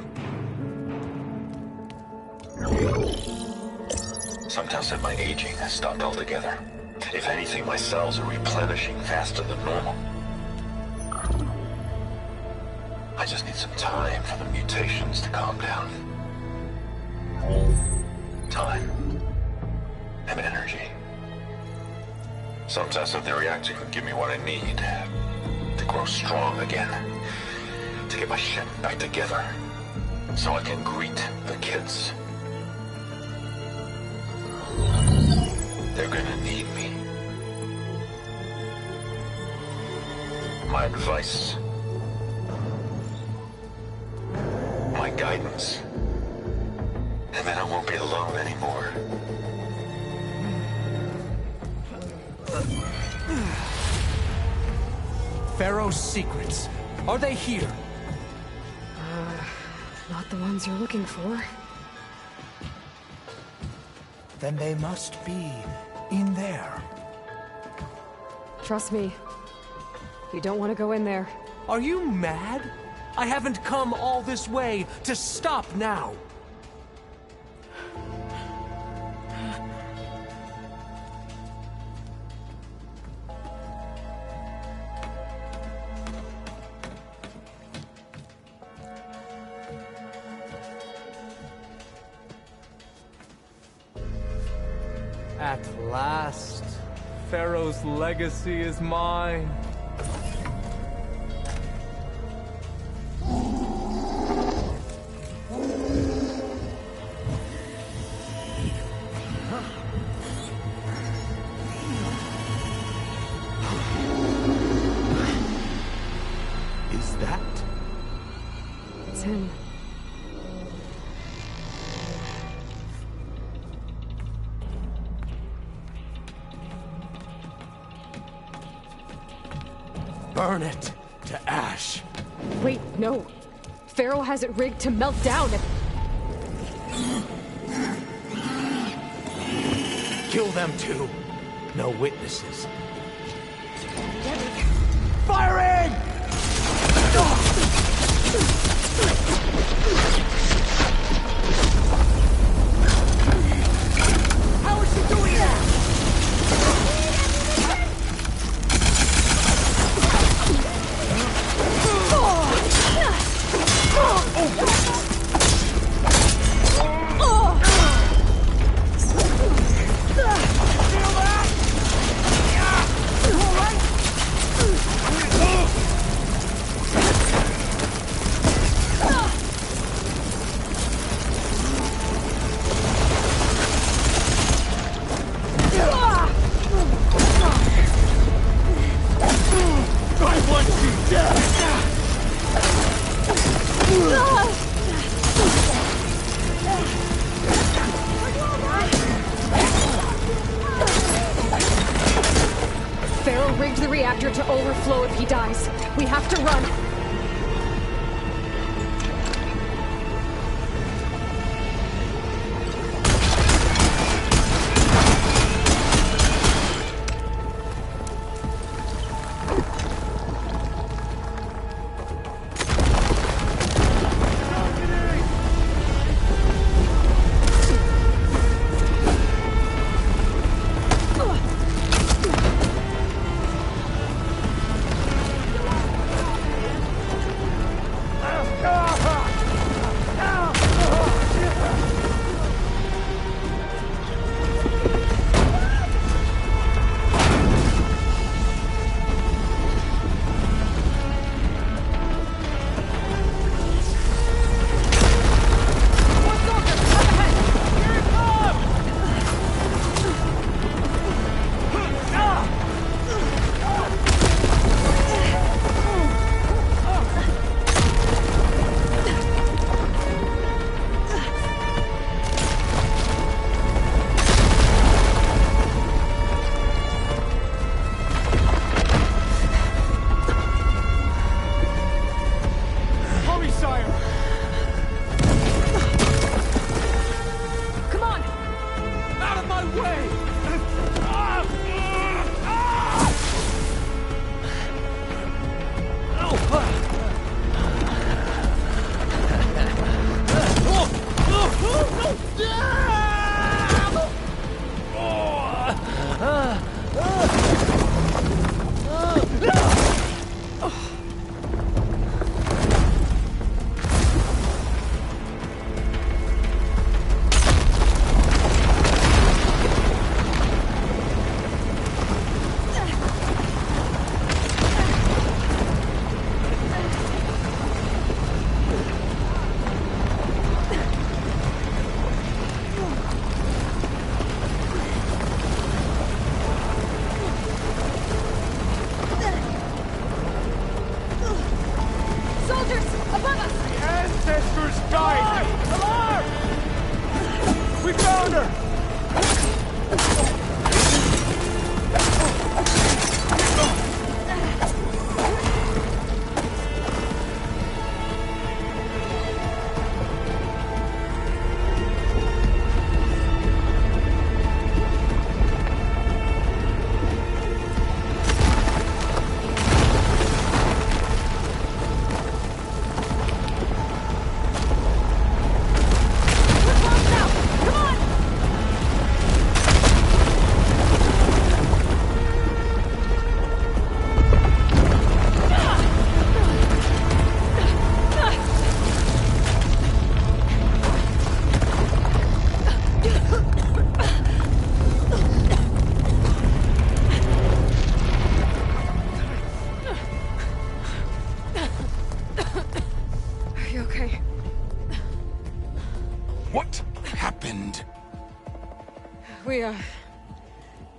Sometimes said my aging has stopped altogether. If anything, my cells are replenishing faster than normal. I just need some time for the mutations to calm down. Time. And energy. Sometimes if the reactor can give me what I need to grow strong again, to get my shit back together, so I can greet the kids. They're gonna need me. My advice, my guidance, and then I won't be alone anymore. Pharaoh's secrets. Are they here? Not the ones you're looking for. Then they must be in there. Trust me. You don't want to go in there. Are you mad? I haven't come all this way to stop now. At last, Pharaoh's legacy is mine. Is that? It's him. Burn it to ash. Wait, no. Pharaoh has it rigged to melt down if... Kill them too. No witnesses. Fire in! How is she doing that? flow if he dies. We have to run.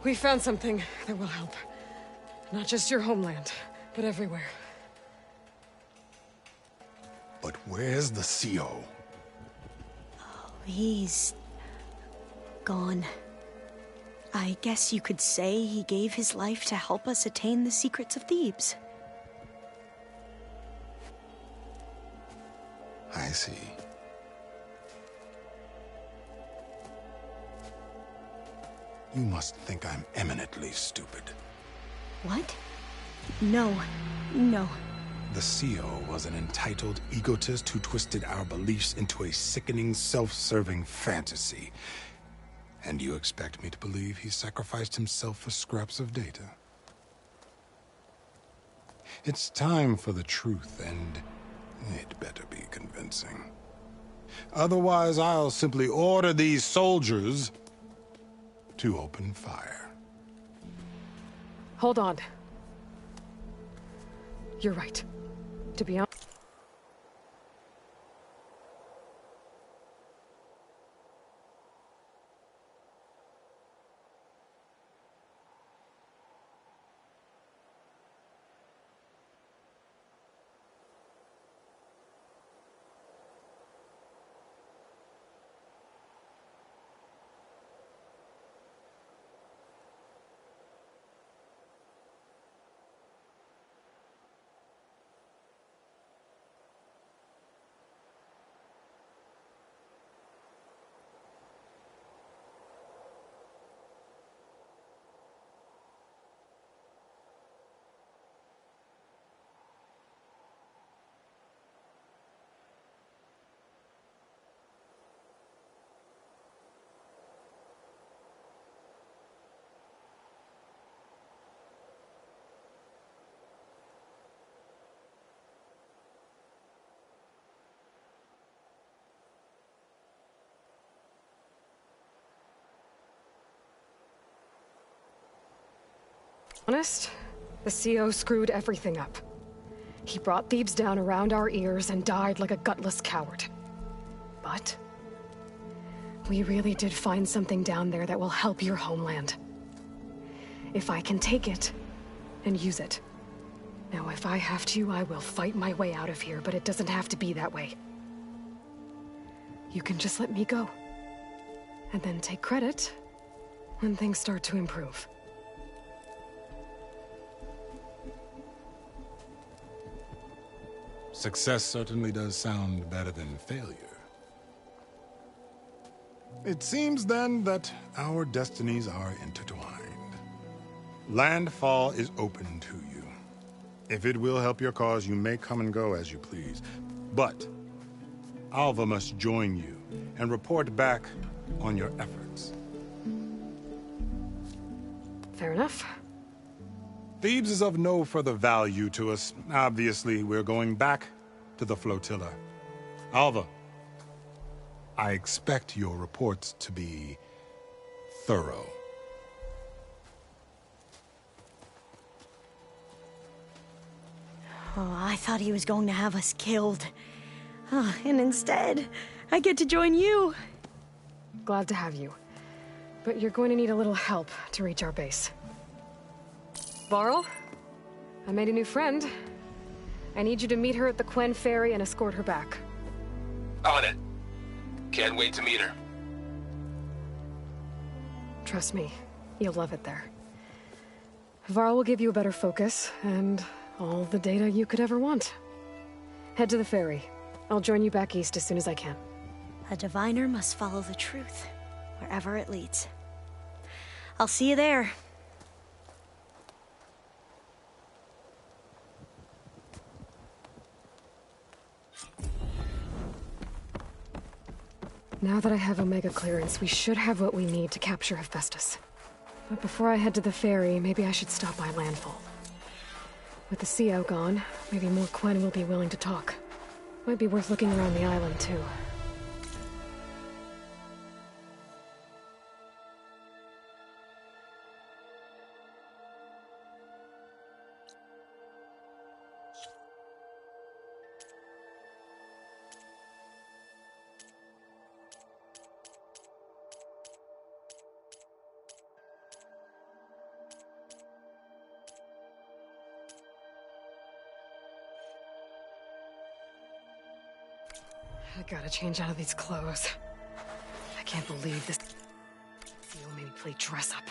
We found something that will help. Not just your homeland, but everywhere. But where's the CO? Oh, he's gone. I guess you could say he gave his life to help us attain the secrets of Thebes. I see. You must think I'm eminently stupid. What? No. No. The CO was an entitled egotist who twisted our beliefs into a sickening, self-serving fantasy. And you expect me to believe he sacrificed himself for scraps of data? It's time for the truth, and it better be convincing. Otherwise, I'll simply order these soldiers to open fire. Hold on. You're right. To be honest... Honest, the CO screwed everything up. He brought Thebes down around our ears and died like a gutless coward. But we really did find something down there that will help your homeland. If I can take it and use it. Now, if I have to, I will fight my way out of here, but it doesn't have to be that way. You can just let me go. And then take credit when things start to improve. Success certainly does sound better than failure. It seems then that our destinies are intertwined. Landfall is open to you. If it will help your cause, you may come and go as you please. But Alva must join you and report back on your efforts. Fair enough. Thebes is of no further value to us. Obviously, we're going back to the flotilla. Alva, I expect your reports to be thorough. Oh, I thought he was going to have us killed. Oh, and instead, I get to join you. Glad to have you. But you're going to need a little help to reach our base. Varl, I made a new friend. I need you to meet her at the Quen Ferry and escort her back. On it. Can't wait to meet her. Trust me, you'll love it there. Varl will give you a better focus, and all the data you could ever want. Head to the ferry. I'll join you back east as soon as I can. A diviner must follow the truth, wherever it leads. I'll see you there. Now that I have Omega clearance, we should have what we need to capture Hephaestus. But before I head to the ferry, maybe I should stop by Landfall. With the CO gone, maybe more Quen will be willing to talk. Might be worth looking around the island, too. I gotta change out of these clothes. I can't believe this CEO made me play dress up.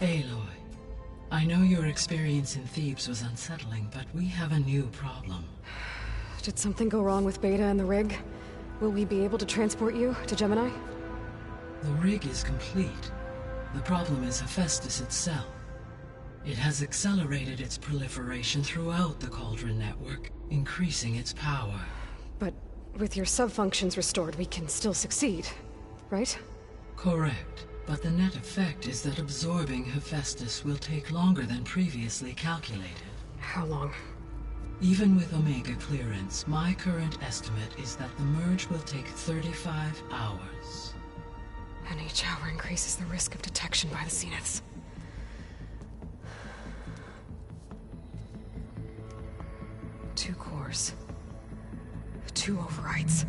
Aloy, I know your experience in Thebes was unsettling, but we have a new problem. Did something go wrong with Beta and the rig? Will we be able to transport you to Gemini? The rig is complete. The problem is Hephaestus itself. It has accelerated its proliferation throughout the Cauldron network, increasing its power. But with your sub-functions restored, we can still succeed, right? Correct. But the net effect is that absorbing Hephaestus will take longer than previously calculated. How long? Even with Omega clearance, my current estimate is that the merge will take 35 hours. And each hour increases the risk of detection by the Zeniths. Two cores. 2 overrides.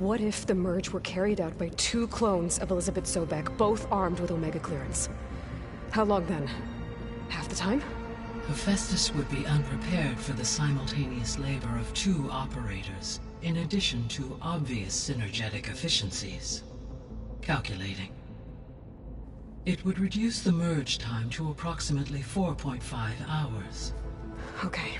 What if the merge were carried out by 2 clones of Elizabeth Sobek, both armed with Omega clearance? How long then? Half the time? Hephaestus would be unprepared for the simultaneous labor of 2 operators, in addition to obvious synergetic efficiencies. Calculating. It would reduce the merge time to approximately 4.5 hours. Okay.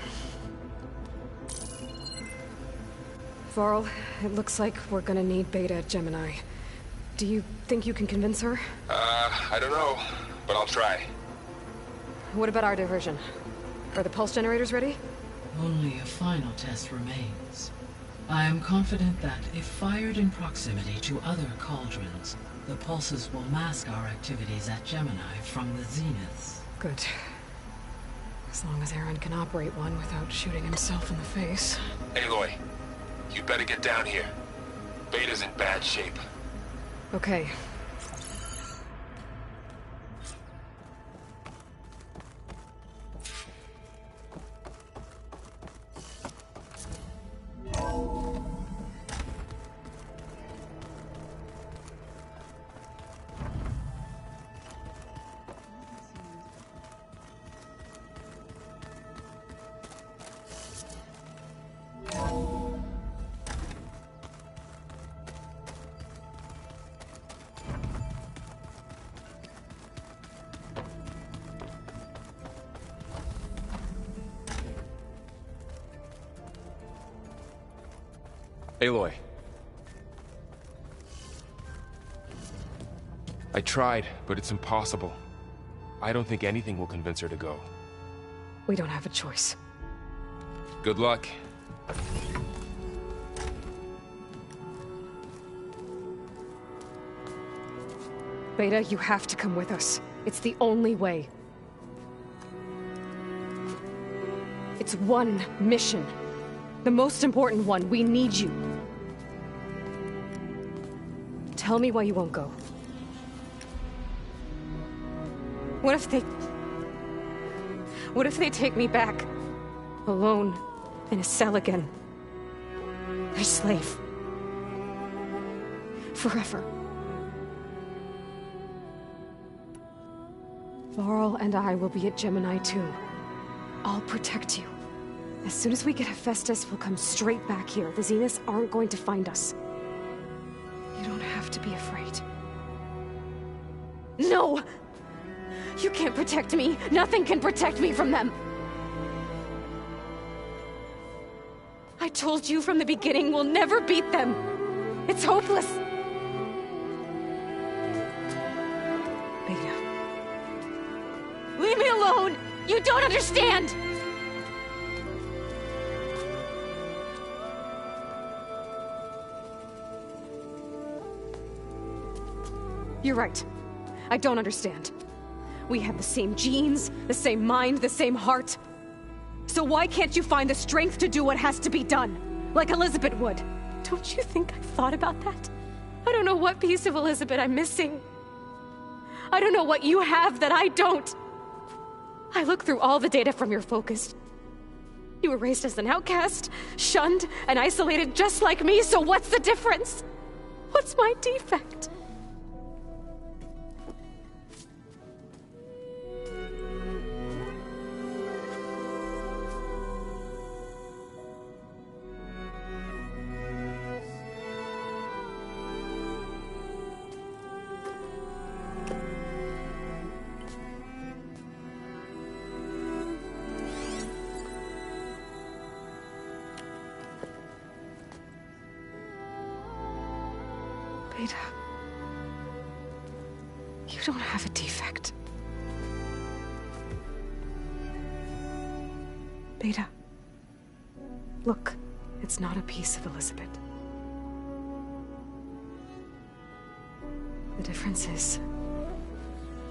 Varl, it looks like we're gonna need Beta at Gemini. Do you think you can convince her? I don't know, but I'll try. What about our diversion? Are the pulse generators ready? Only a final test remains. I am confident that if fired in proximity to other cauldrons, the pulses will mask our activities at Gemini from the Zeniths. Good. As long as Aaron can operate one without shooting himself in the face. Aloy, you better get down here. Beta's in bad shape. Okay. Aloy. I tried, but it's impossible. I don't think anything will convince her to go. We don't have a choice. Good luck. Beta, you have to come with us. It's the only way. It's one mission. The most important one. We need you. Tell me why you won't go. What if they take me back? Alone, in a cell again. A slave. Forever. Varl and I will be at Gemini too. I'll protect you. As soon as we get Hephaestus, we'll come straight back here. The Zeniths aren't going to find us. You don't have to be afraid. No! You can't protect me. Nothing can protect me from them. I told you from the beginning we'll never beat them. It's hopeless. Beta. Leave me alone! You don't understand! You're right. I don't understand. We have the same genes, the same mind, the same heart. So why can't you find the strength to do what has to be done? Like Elizabeth would. Don't you think I've thought about that? I don't know what piece of Elizabeth I'm missing. I don't know what you have that I don't. I look through all the data from your focus. You were raised as an outcast, shunned, and isolated just like me, so what's the difference? What's my defect? Beta. You don't have a defect. Beta. Look, it's not a piece of Elizabeth. The difference is,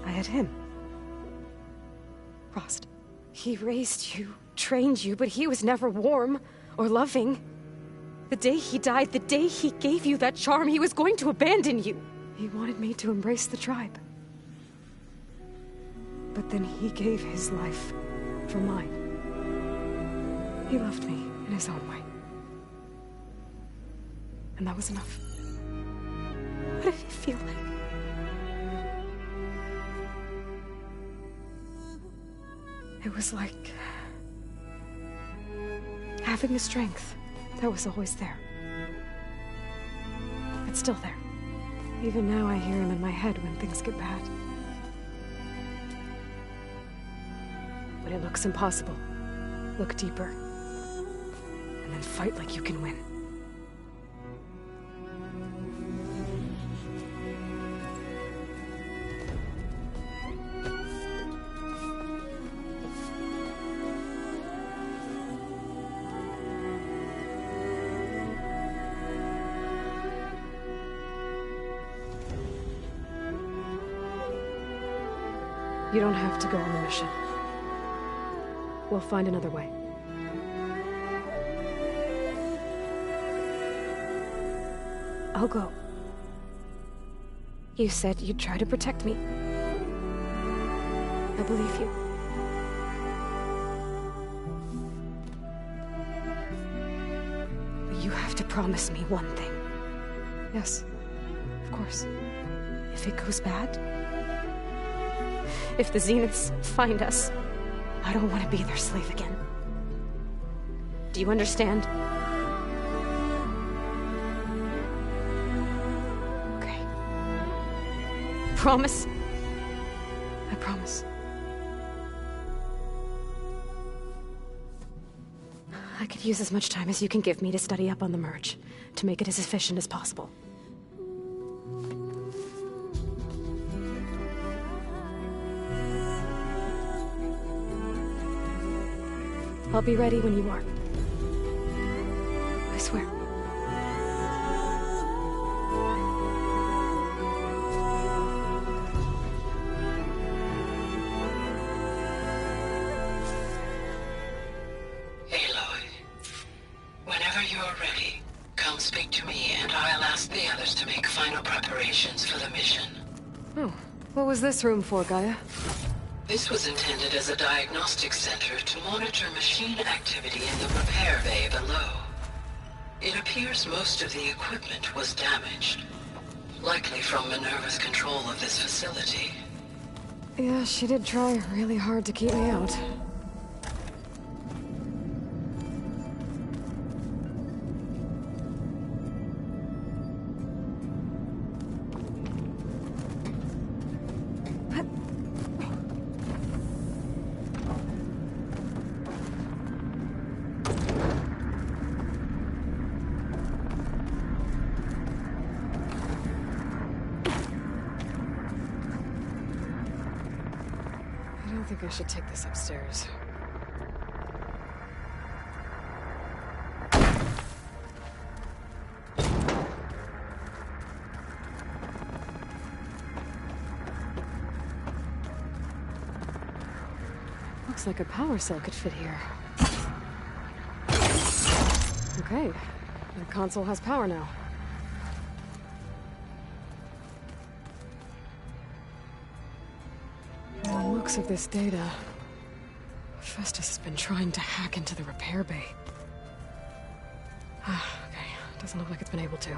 I had him. Rost. He raised you, trained you, but he was never warm or loving. The day he died, the day he gave you that charm, he was going to abandon you. He wanted me to embrace the tribe. But then he gave his life for mine. He loved me in his own way. And that was enough. What did it feel like? It was like having the strength that was always there. It's still there. Even now I hear him in my head when things get bad. When it looks impossible, look deeper. And then fight like you can win. You don't have to go on the mission. We'll find another way. I'll go. You said you'd try to protect me. I believe you. But you have to promise me one thing. Yes, of course. If it goes bad, if the Zeniths find us, I don't want to be their slave again. Do you understand? Okay. Promise? I promise. I could use as much time as you can give me to study up on the merge, to make it as efficient as possible. I'll be ready when you are. I swear. Aloy, whenever you're ready, come speak to me and I'll ask the others to make final preparations for the mission. Oh, what was this room for, Gaia? This was intended as a diagnostic center to monitor machine activity in the repair bay below. It appears most of the equipment was damaged, likely from Minerva's control of this facility. Yeah, she did try really hard to keep me out. I think I should take this upstairs. Looks like a power cell could fit here. Okay, the console has power now. Looks of this data, Festus has been trying to hack into the repair bay. Okay, doesn't look like it's been able to.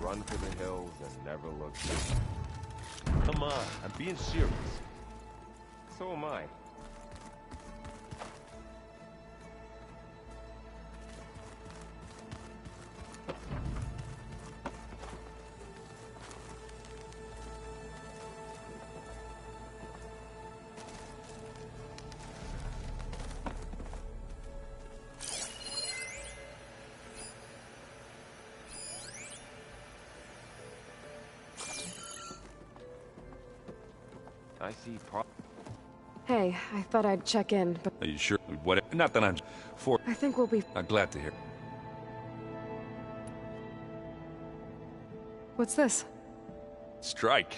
run for the hills and never look back. Come on, I'm being serious. So am I. I see Hey, I thought I'd check in, but Are you sure? What? Not that I'm for. I think we'll be... I'm glad to hear. What's this? Strike.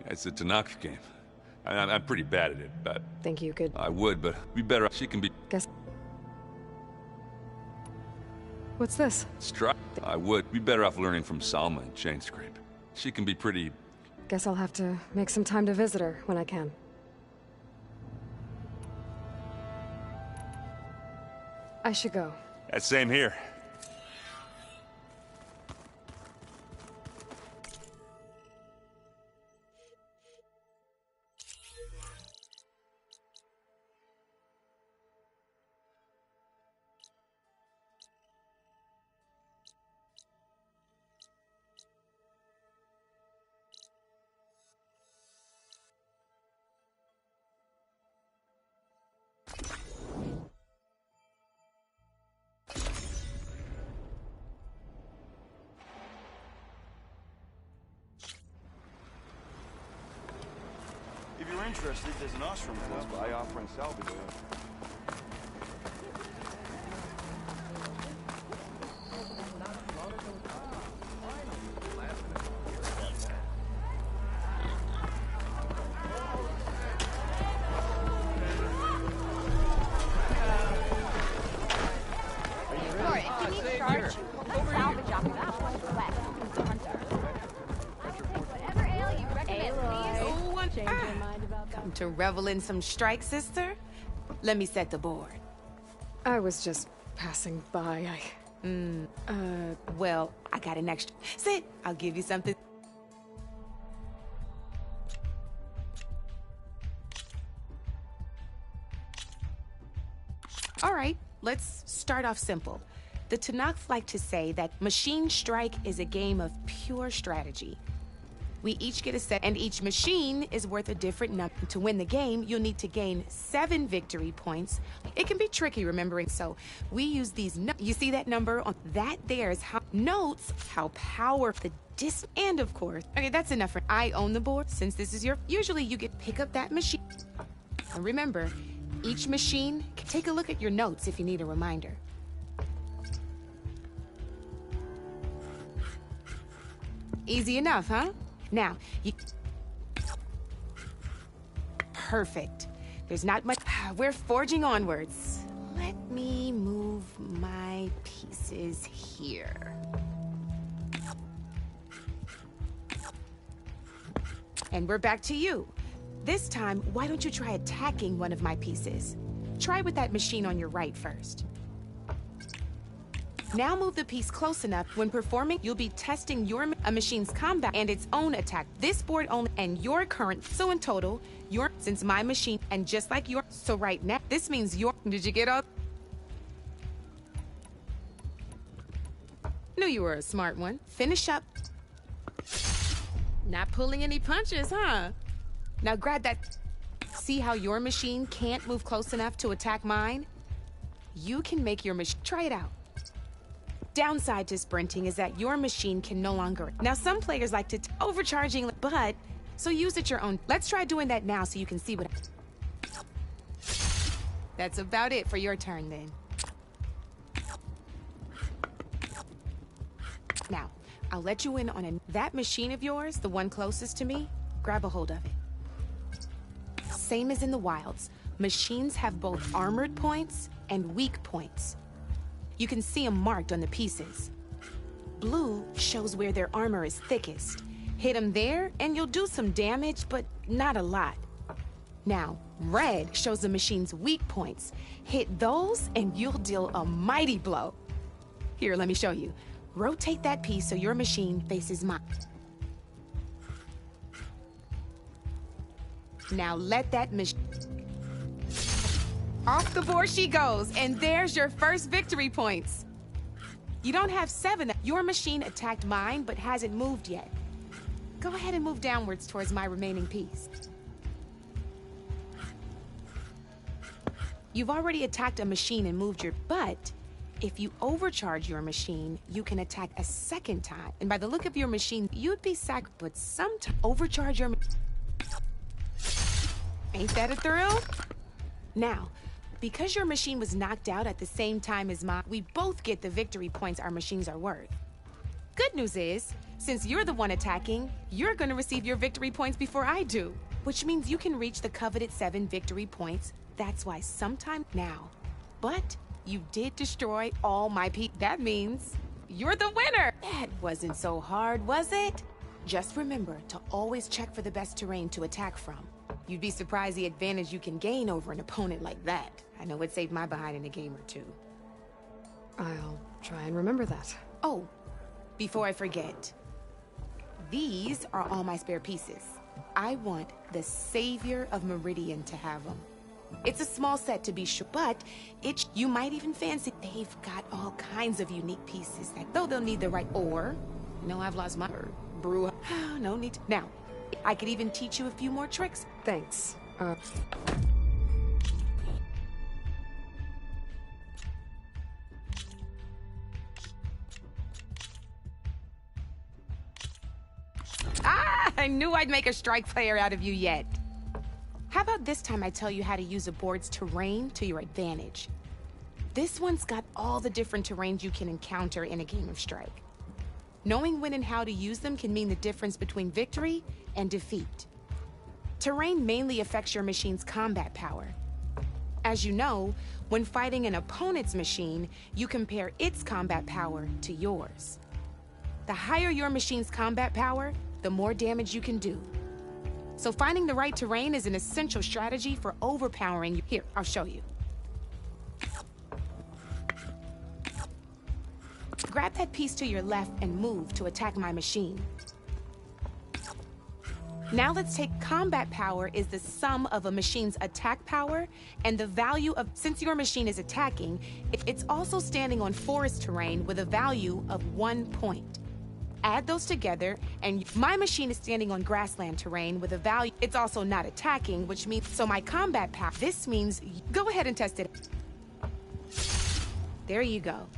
It's a Tanakh game. I'm pretty bad at it, but... Think you could... I would, but be better. She can be... Guess... What's this? Strike. I would. Be better off learning from Salma and Chain Scrape. She can be pretty... Guess I'll have to make some time to visit her when I can. I should go. Same here. If you're interested, there's an ashram close by offering salvage. Sorry, if you need starch, salvage off that one's west. It's a hunter. Whatever ail you recommend, please. Oh, change your mind about that. Come to revel in some strike, sister? Let me set the board. I was just passing by. Well, I got an extra. Sit, I'll give you something. All right, let's start off simple. The Tanakh like to say that Machine Strike is a game of pure strategy. We each get a set, and each machine is worth a different number. To win the game, you'll need to gain 7 victory points. It can be tricky remembering, so we use these. You see that number on that? There's how notes how powerful the and of course. Okay, that's enough for. I own the board since this is your. Usually, you get pick up that machine. And remember, each machine. Take a look at your notes if you need a reminder. Easy enough, huh? Now, you... Perfect. There's not much... We're forging onwards. Let me move my pieces here. And we're back to you. This time, why don't you try attacking one of my pieces? Try with that machine on your right first. Now move the piece close enough. When performing, you'll be testing a machine's combat and its own attack. This board only and your current. So in total, since my machine and just like your. So right now, this means your. Did you get all? Knew you were a smart one. Finish up. Not pulling any punches, huh? Now grab that. See how your machine can't move close enough to attack mine? You can make your machine. Try it out. Downside to sprinting is that your machine can no longer. Now, some players like to overcharging, but so use it your own. Let's try doing that now so you can see what. That's about it for your turn, then. Now, I'll let you in on that machine of yours, the one closest to me. Grab a hold of it. Same as in the wilds, machines have both armored points and weak points. You can see them marked on the pieces. Blue shows where their armor is thickest. Hit them there, and you'll do some damage, but not a lot. Now, red shows the machine's weak points. Hit those, and you'll deal a mighty blow. Here, let me show you. Rotate that piece so your machine faces mine. Now let that machine... Off the board she goes, and there's your first victory points. You don't have 7. Your machine attacked mine, but hasn't moved yet. Go ahead and move downwards towards my remaining piece. You've already attacked a machine and moved your... But if you overcharge your machine, you can attack a second time. And by the look of your machine, you'd be but sometimes overcharge your... Ain't that a thrill? Now, because your machine was knocked out at the same time as mine, we both get the victory points our machines are worth. Good news is, since you're the one attacking, you're gonna receive your victory points before I do, which means you can reach the coveted 7 victory points. That's why sometime now. But you did destroy all my That means you're the winner. That wasn't so hard, was it? Just remember to always check for the best terrain to attack from. You'd be surprised the advantage you can gain over an opponent like that. I know it saved my behind in a game or two. I'll try and remember that. Oh, before I forget, these are all my spare pieces. I want the Savior of Meridian to have them. It's a small set to be sure, but you might even fancy. They've got all kinds of unique pieces that, though they'll need the right, or, no, I've lost my brew. No need to. Now, I could even teach you a few more tricks. Thanks. I knew I'd make a strike player out of you yet. How about this time I tell you how to use a board's terrain to your advantage? This one's got all the different terrains you can encounter in a game of Strike. Knowing when and how to use them can mean the difference between victory and defeat. Terrain mainly affects your machine's combat power. As you know, when fighting an opponent's machine, you compare its combat power to yours. The higher your machine's combat power, the more damage you can do. So finding the right terrain is an essential strategy for overpowering you. Here, I'll show you. Grab that piece to your left and move to attack my machine. Now let's take combat power is the sum of a machine's attack power and the value of, since your machine is attacking, it's also standing on forest terrain with a value of 1 point. Add those together, and my machine is standing on grassland terrain with a value. It's also not attacking, which means, so my combat power, this means, go ahead and test it. There you go.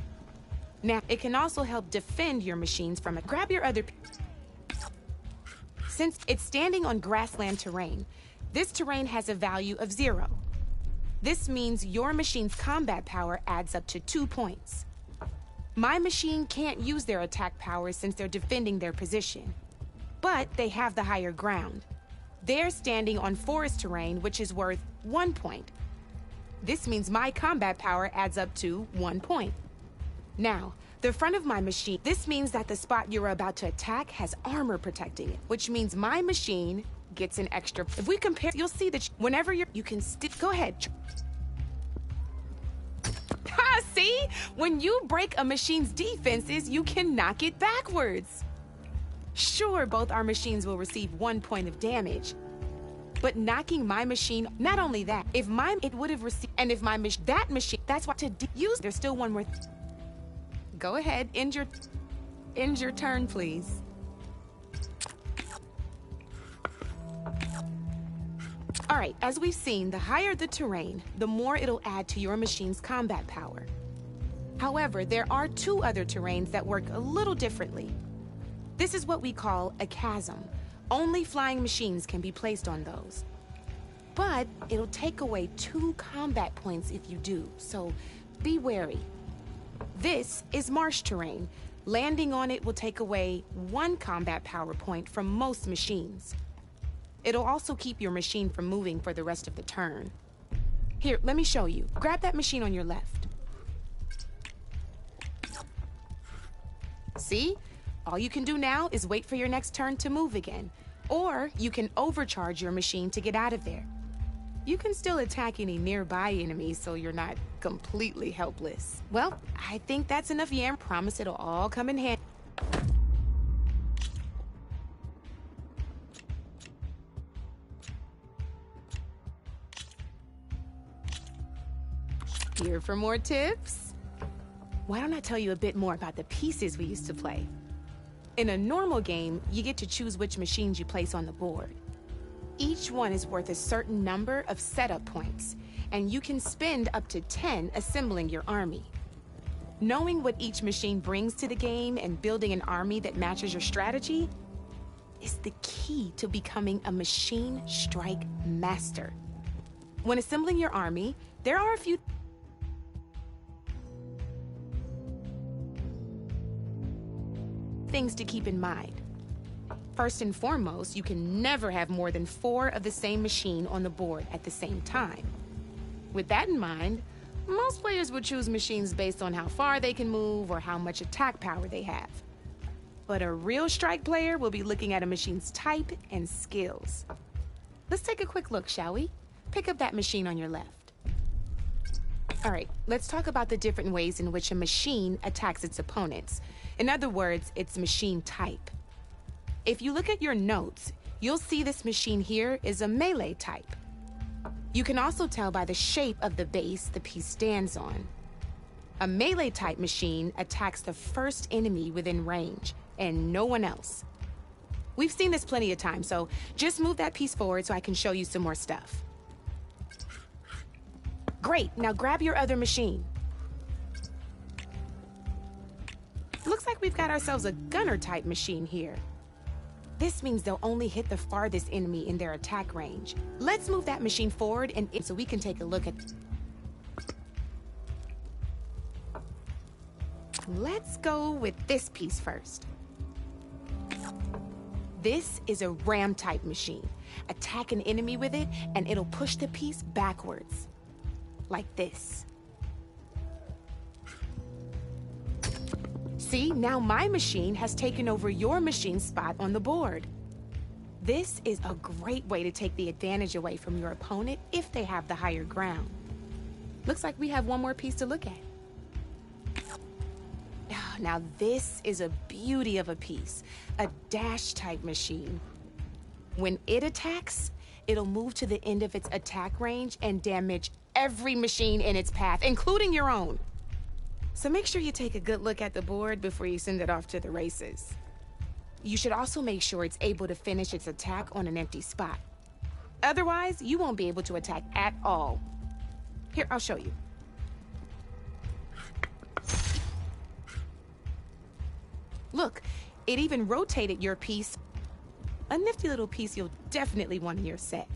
Now, it can also help defend your machines from it. Grab your other... Since it's standing on grassland terrain, this terrain has a value of 0. This means your machine's combat power adds up to 2 points. My machine can't use their attack powers since they're defending their position. But they have the higher ground. They're standing on forest terrain, which is worth 1 point. This means my combat power adds up to 1 point. Now, the front of my machine, this means that the spot you're about to attack has armor protecting it, which means my machine gets an extra. If we compare, you'll see that whenever you can go ahead. See? When you break a machine's defenses, you can knock it backwards. Sure, both our machines will receive 1 point of damage. But knocking my machine, not only that, if mine, it would have received, and if my that machine, that's why to use, there's still one more. Go ahead, end your turn, please. All right, as we've seen, the higher the terrain, the more it'll add to your machine's combat power. However, there are 2 other terrains that work a little differently. This is what we call a chasm. Only flying machines can be placed on those. But it'll take away 2 combat points if you do, so be wary. This is marsh terrain. Landing on it will take away 1 combat power point from most machines. It'll also keep your machine from moving for the rest of the turn. Here, let me show you. Grab that machine on your left. See? All you can do now is wait for your next turn to move again. Or you can overcharge your machine to get out of there. you can still attack any nearby enemies so you're not completely helpless. Well, I think that's enough yam. Promise it'll all come in handy. Here for more tips? Why don't I tell you a bit more about the pieces we used to play? In a normal game, you get to choose which machines you place on the board. Each one is worth a certain number of setup points, and you can spend up to 10 assembling your army. Knowing what each machine brings to the game and building an army that matches your strategy is the key to becoming a machine strike master. When assembling your army, there are a few things to keep in mind. First and foremost, you can never have more than 4 of the same machine on the board at the same time. With that in mind, most players would choose machines based on how far they can move or how much attack power they have. But a real strike player will be looking at a machine's type and skills. Let's take a quick look, shall we? Pick up that machine on your left. All right, let's talk about the different ways in which a machine attacks its opponents. In other words, its machine type. If you look at your notes, you'll see this machine here is a melee type. You can also tell by the shape of the base the piece stands on. A melee type machine attacks the first enemy within range, and no one else. We've seen this plenty of times, so just move that piece forward so I can show you some more stuff. Great, now grab your other machine. Looks like we've got ourselves a gunner-type machine here. This means they'll only hit the farthest enemy in their attack range. Let's move that machine forward and so we can take a look at... Let's go with this piece first. This is a ram-type machine. Attack an enemy with it, and it'll push the piece backwards. Like this. See, now my machine has taken over your machine's spot on the board. This is a great way to take the advantage away from your opponent if they have the higher ground. Looks like we have one more piece to look at. Now this is a beauty of a piece, a dash-type machine. When it attacks, it'll move to the end of its attack range and damage every machine in its path, including your own. So make sure you take a good look at the board before you send it off to the races. You should also make sure it's able to finish its attack on an empty spot. Otherwise, you won't be able to attack at all. Here, I'll show you. Look, it even rotated your piece. A nifty little piece you'll definitely want in your set.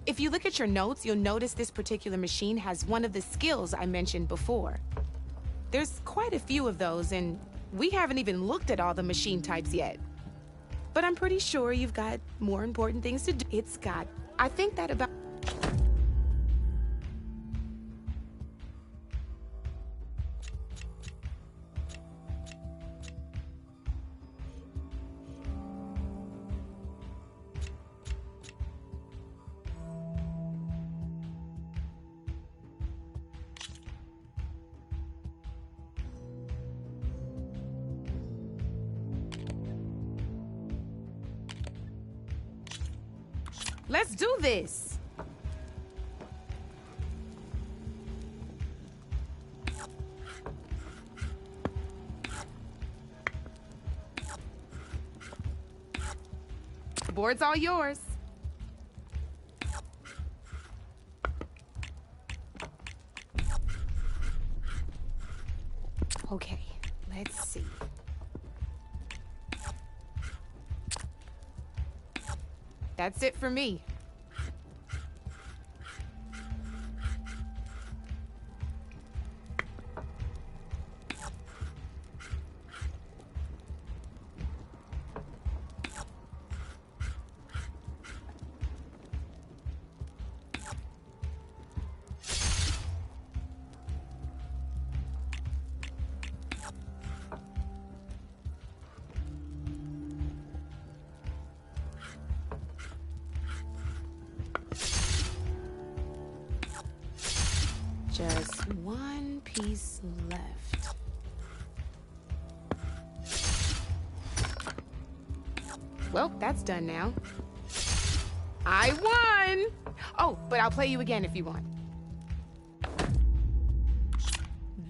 If you look at your notes, you'll notice this particular machine has one of the skills I mentioned before. There's quite a few of those, and we haven't even looked at all the machine types yet. But I'm pretty sure you've got more important things to do. It's got, I think that about... Let's do this! The board's all yours. Okay, let's see. That's it for me. Just one piece left. Well, that's done now. I won! Oh, but I'll play you again if you want.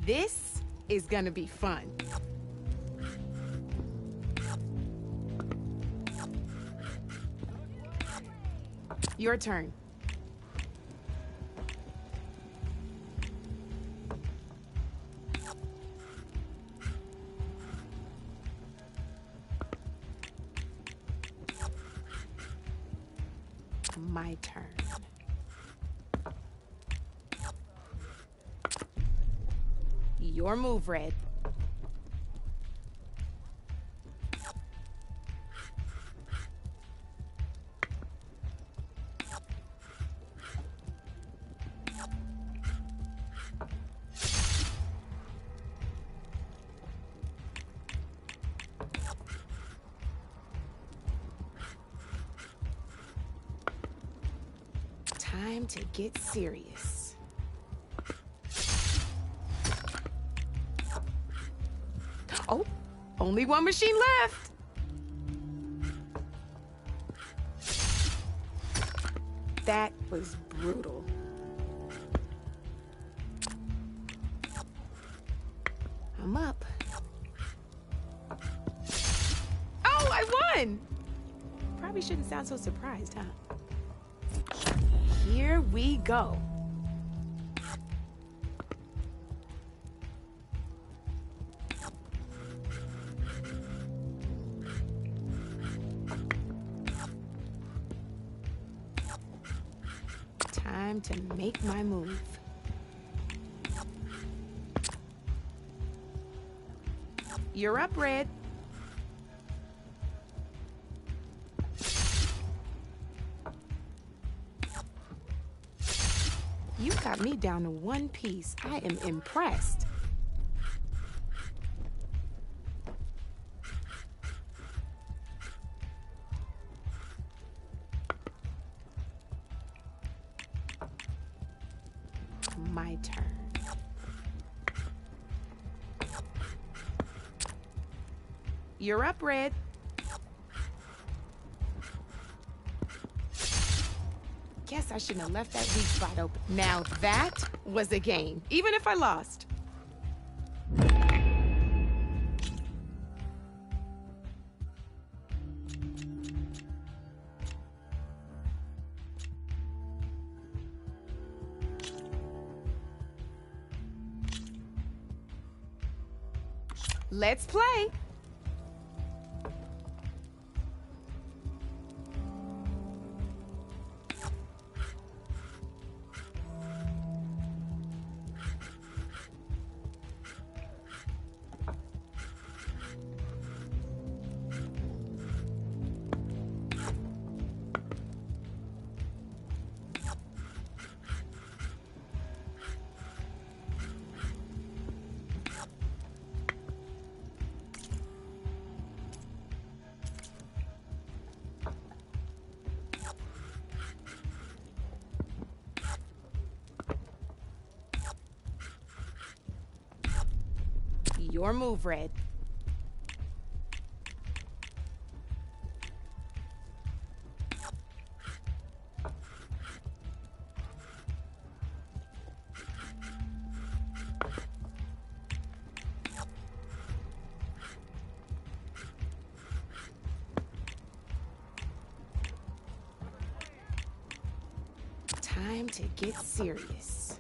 This is gonna be fun. Your turn. My turn. Your move, Red. Time to get serious. Oh, only one machine left. That was brutal. I'm up. Oh, I won! Probably shouldn't sound so surprised, huh? Here we go. Time to make my move. You're up, Red. You got me down to one piece. I am impressed. My turn. You're up, Red. Guess I shouldn't have left that weak spot open. Now that was a game, even if I lost. Let's play. Your move, Red. Time to get serious.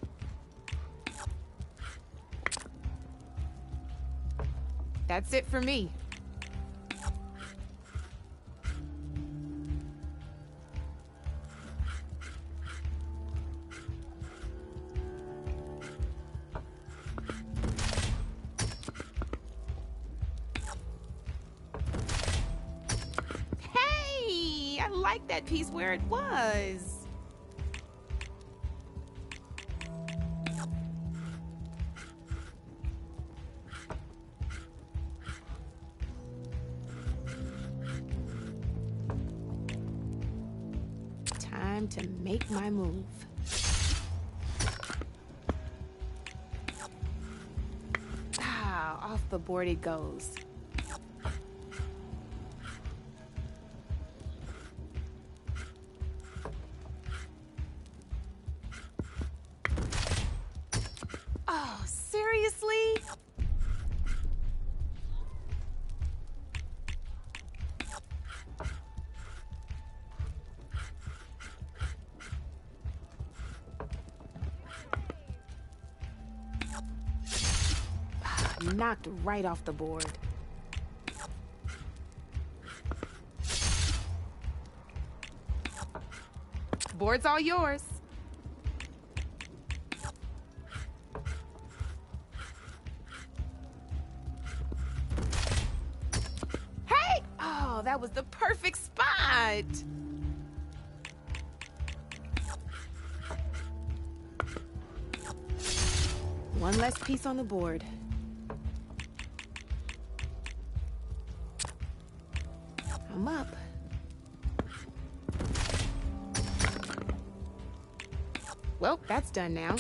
That's it for me. Hey, I like that piece where it was. Time to make my move. the board it goes. Oh, seriously? Knocked right off the board. Board's all yours. Hey! Oh, that was the perfect spot. One less piece on the board. I'm up. Well, that's done now.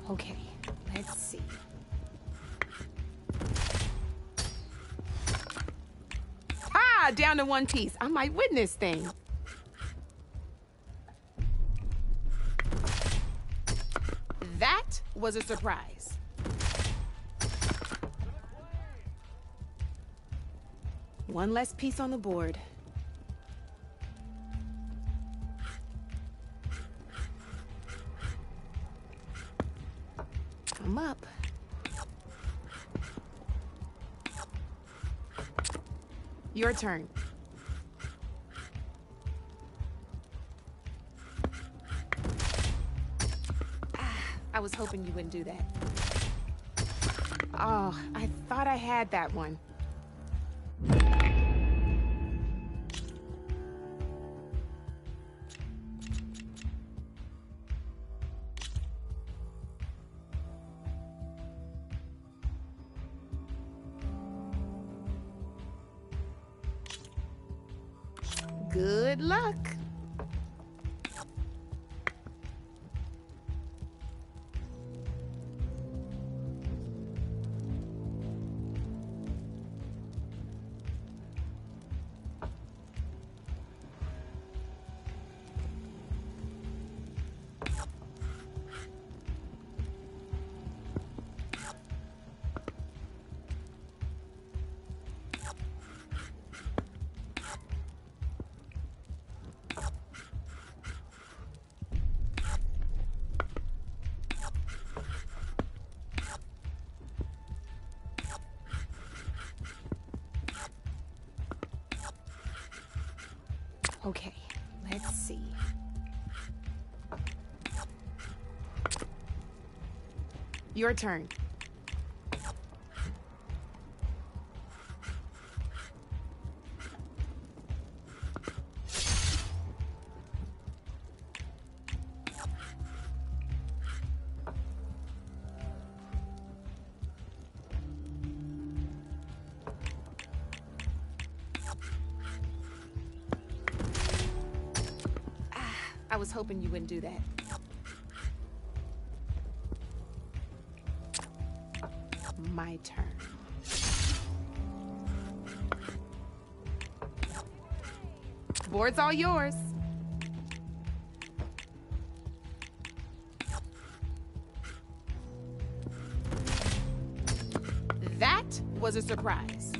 Okay, let's see. Ah, down to one piece. I might win this thing. That was a surprise. One less piece on the board. I'm up. Your turn. I was hoping you wouldn't do that. Oh, I thought I had that one. Good luck. Okay, let's see. Your turn. I was hoping you wouldn't do that. My turn. Board's all yours. That was a surprise.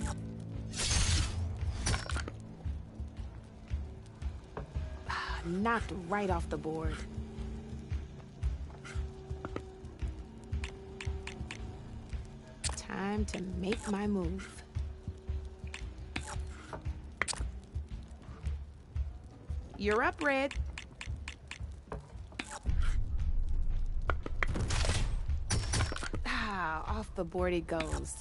Knocked right off the board. Time to make my move. You're up, Red. Ah, off the board it goes.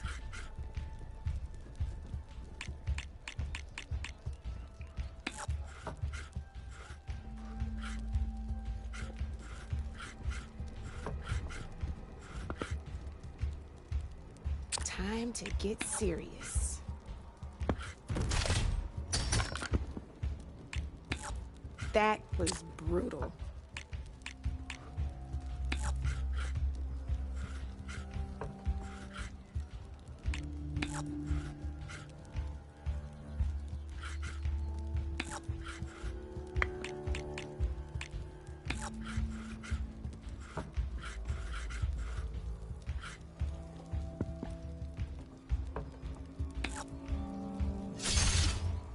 Time to get serious. That was brutal.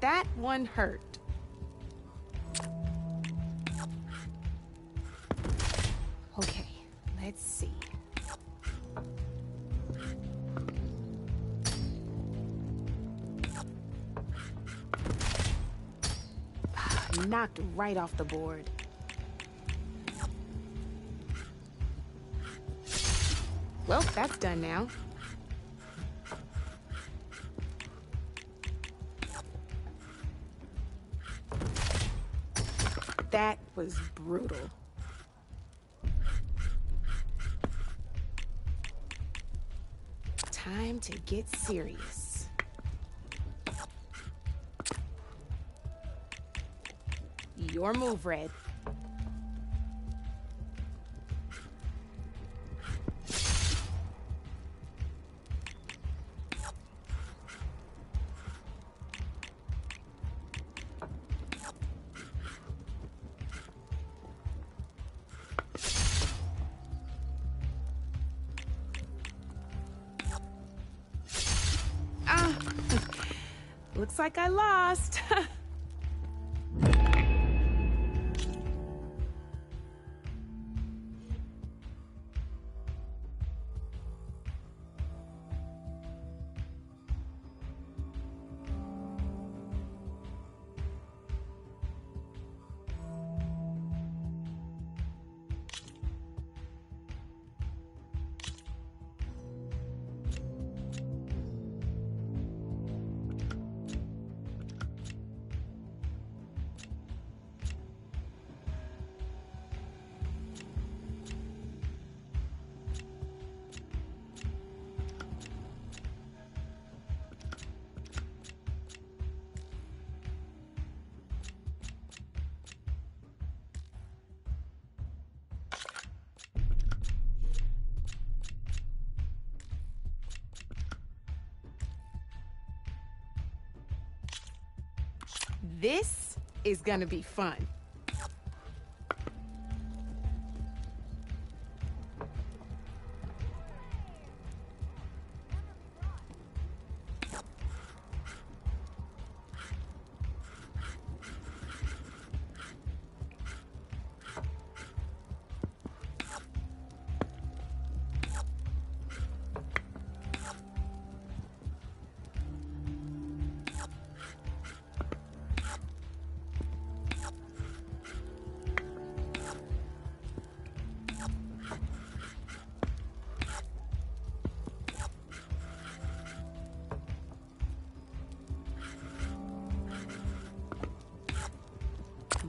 That one hurt. Okay, let's see. Knocked right off the board. Well, that's done now. That was brutal. Time to get serious. Your move, Red. Looks like I lost. This is gonna be fun.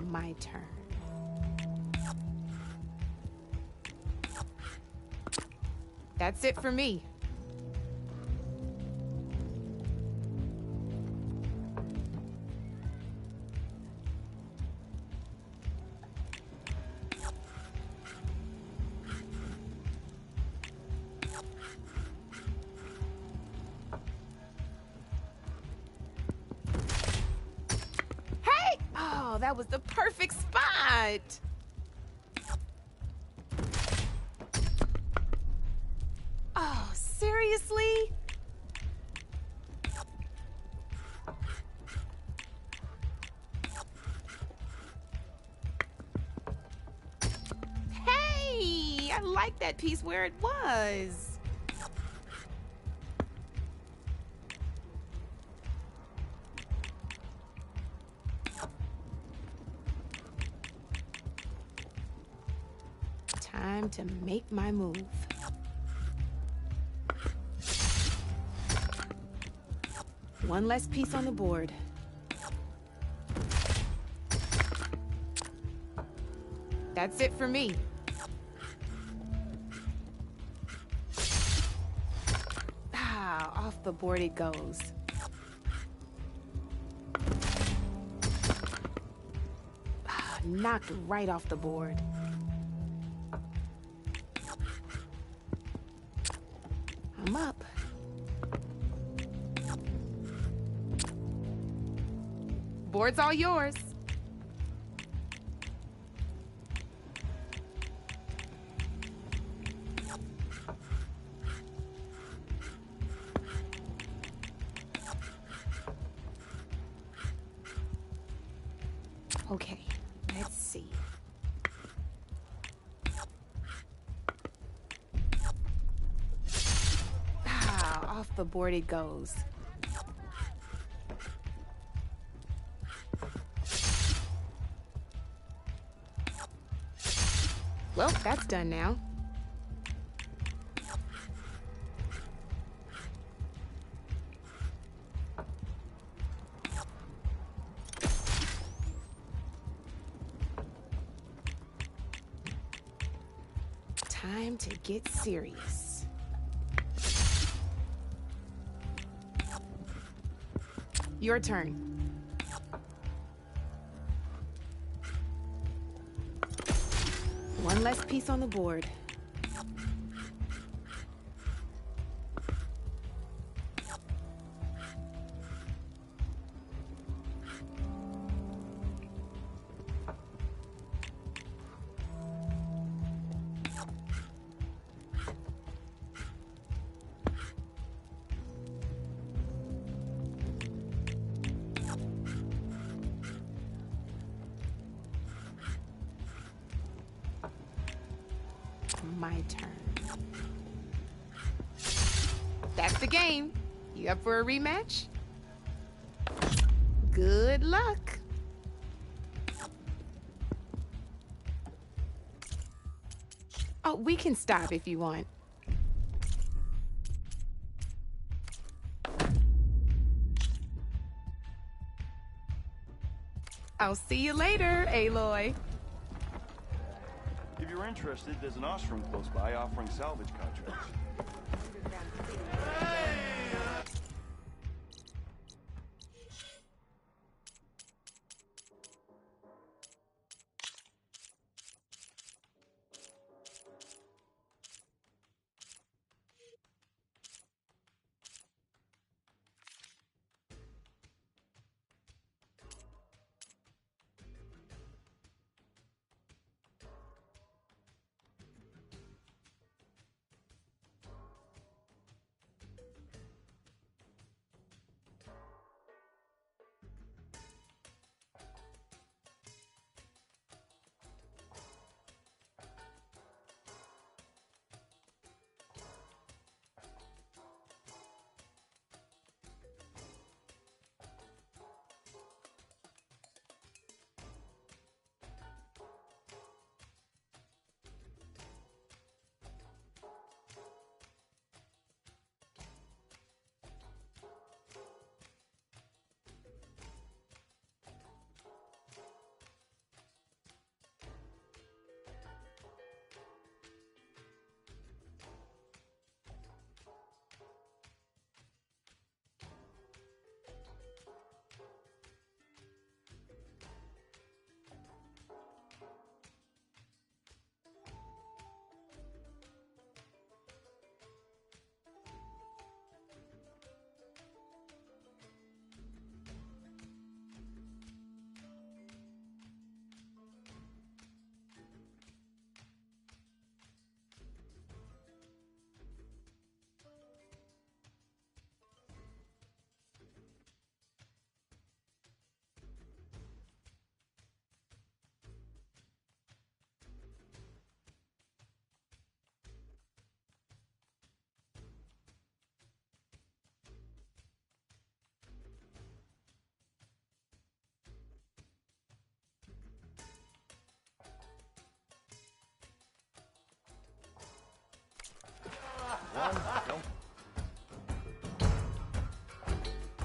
My turn. That's it for me. That was the perfect spot. Oh, seriously? Hey, I like that piece where it was. Time to make my move. One less piece on the board. That's it for me. Off the board it goes. Knocked right off the board. I'm up. Board's all yours. Okay, let's see. Off the board it goes. Well, that's done now. Time to get serious. Your turn. One less piece on the board. My turn. That's the game. You up for a rematch? Good luck. Oh, we can stop if you want. I'll see you later, Aloy. If you're interested, there's an Ostrom close by offering salvage contracts. One.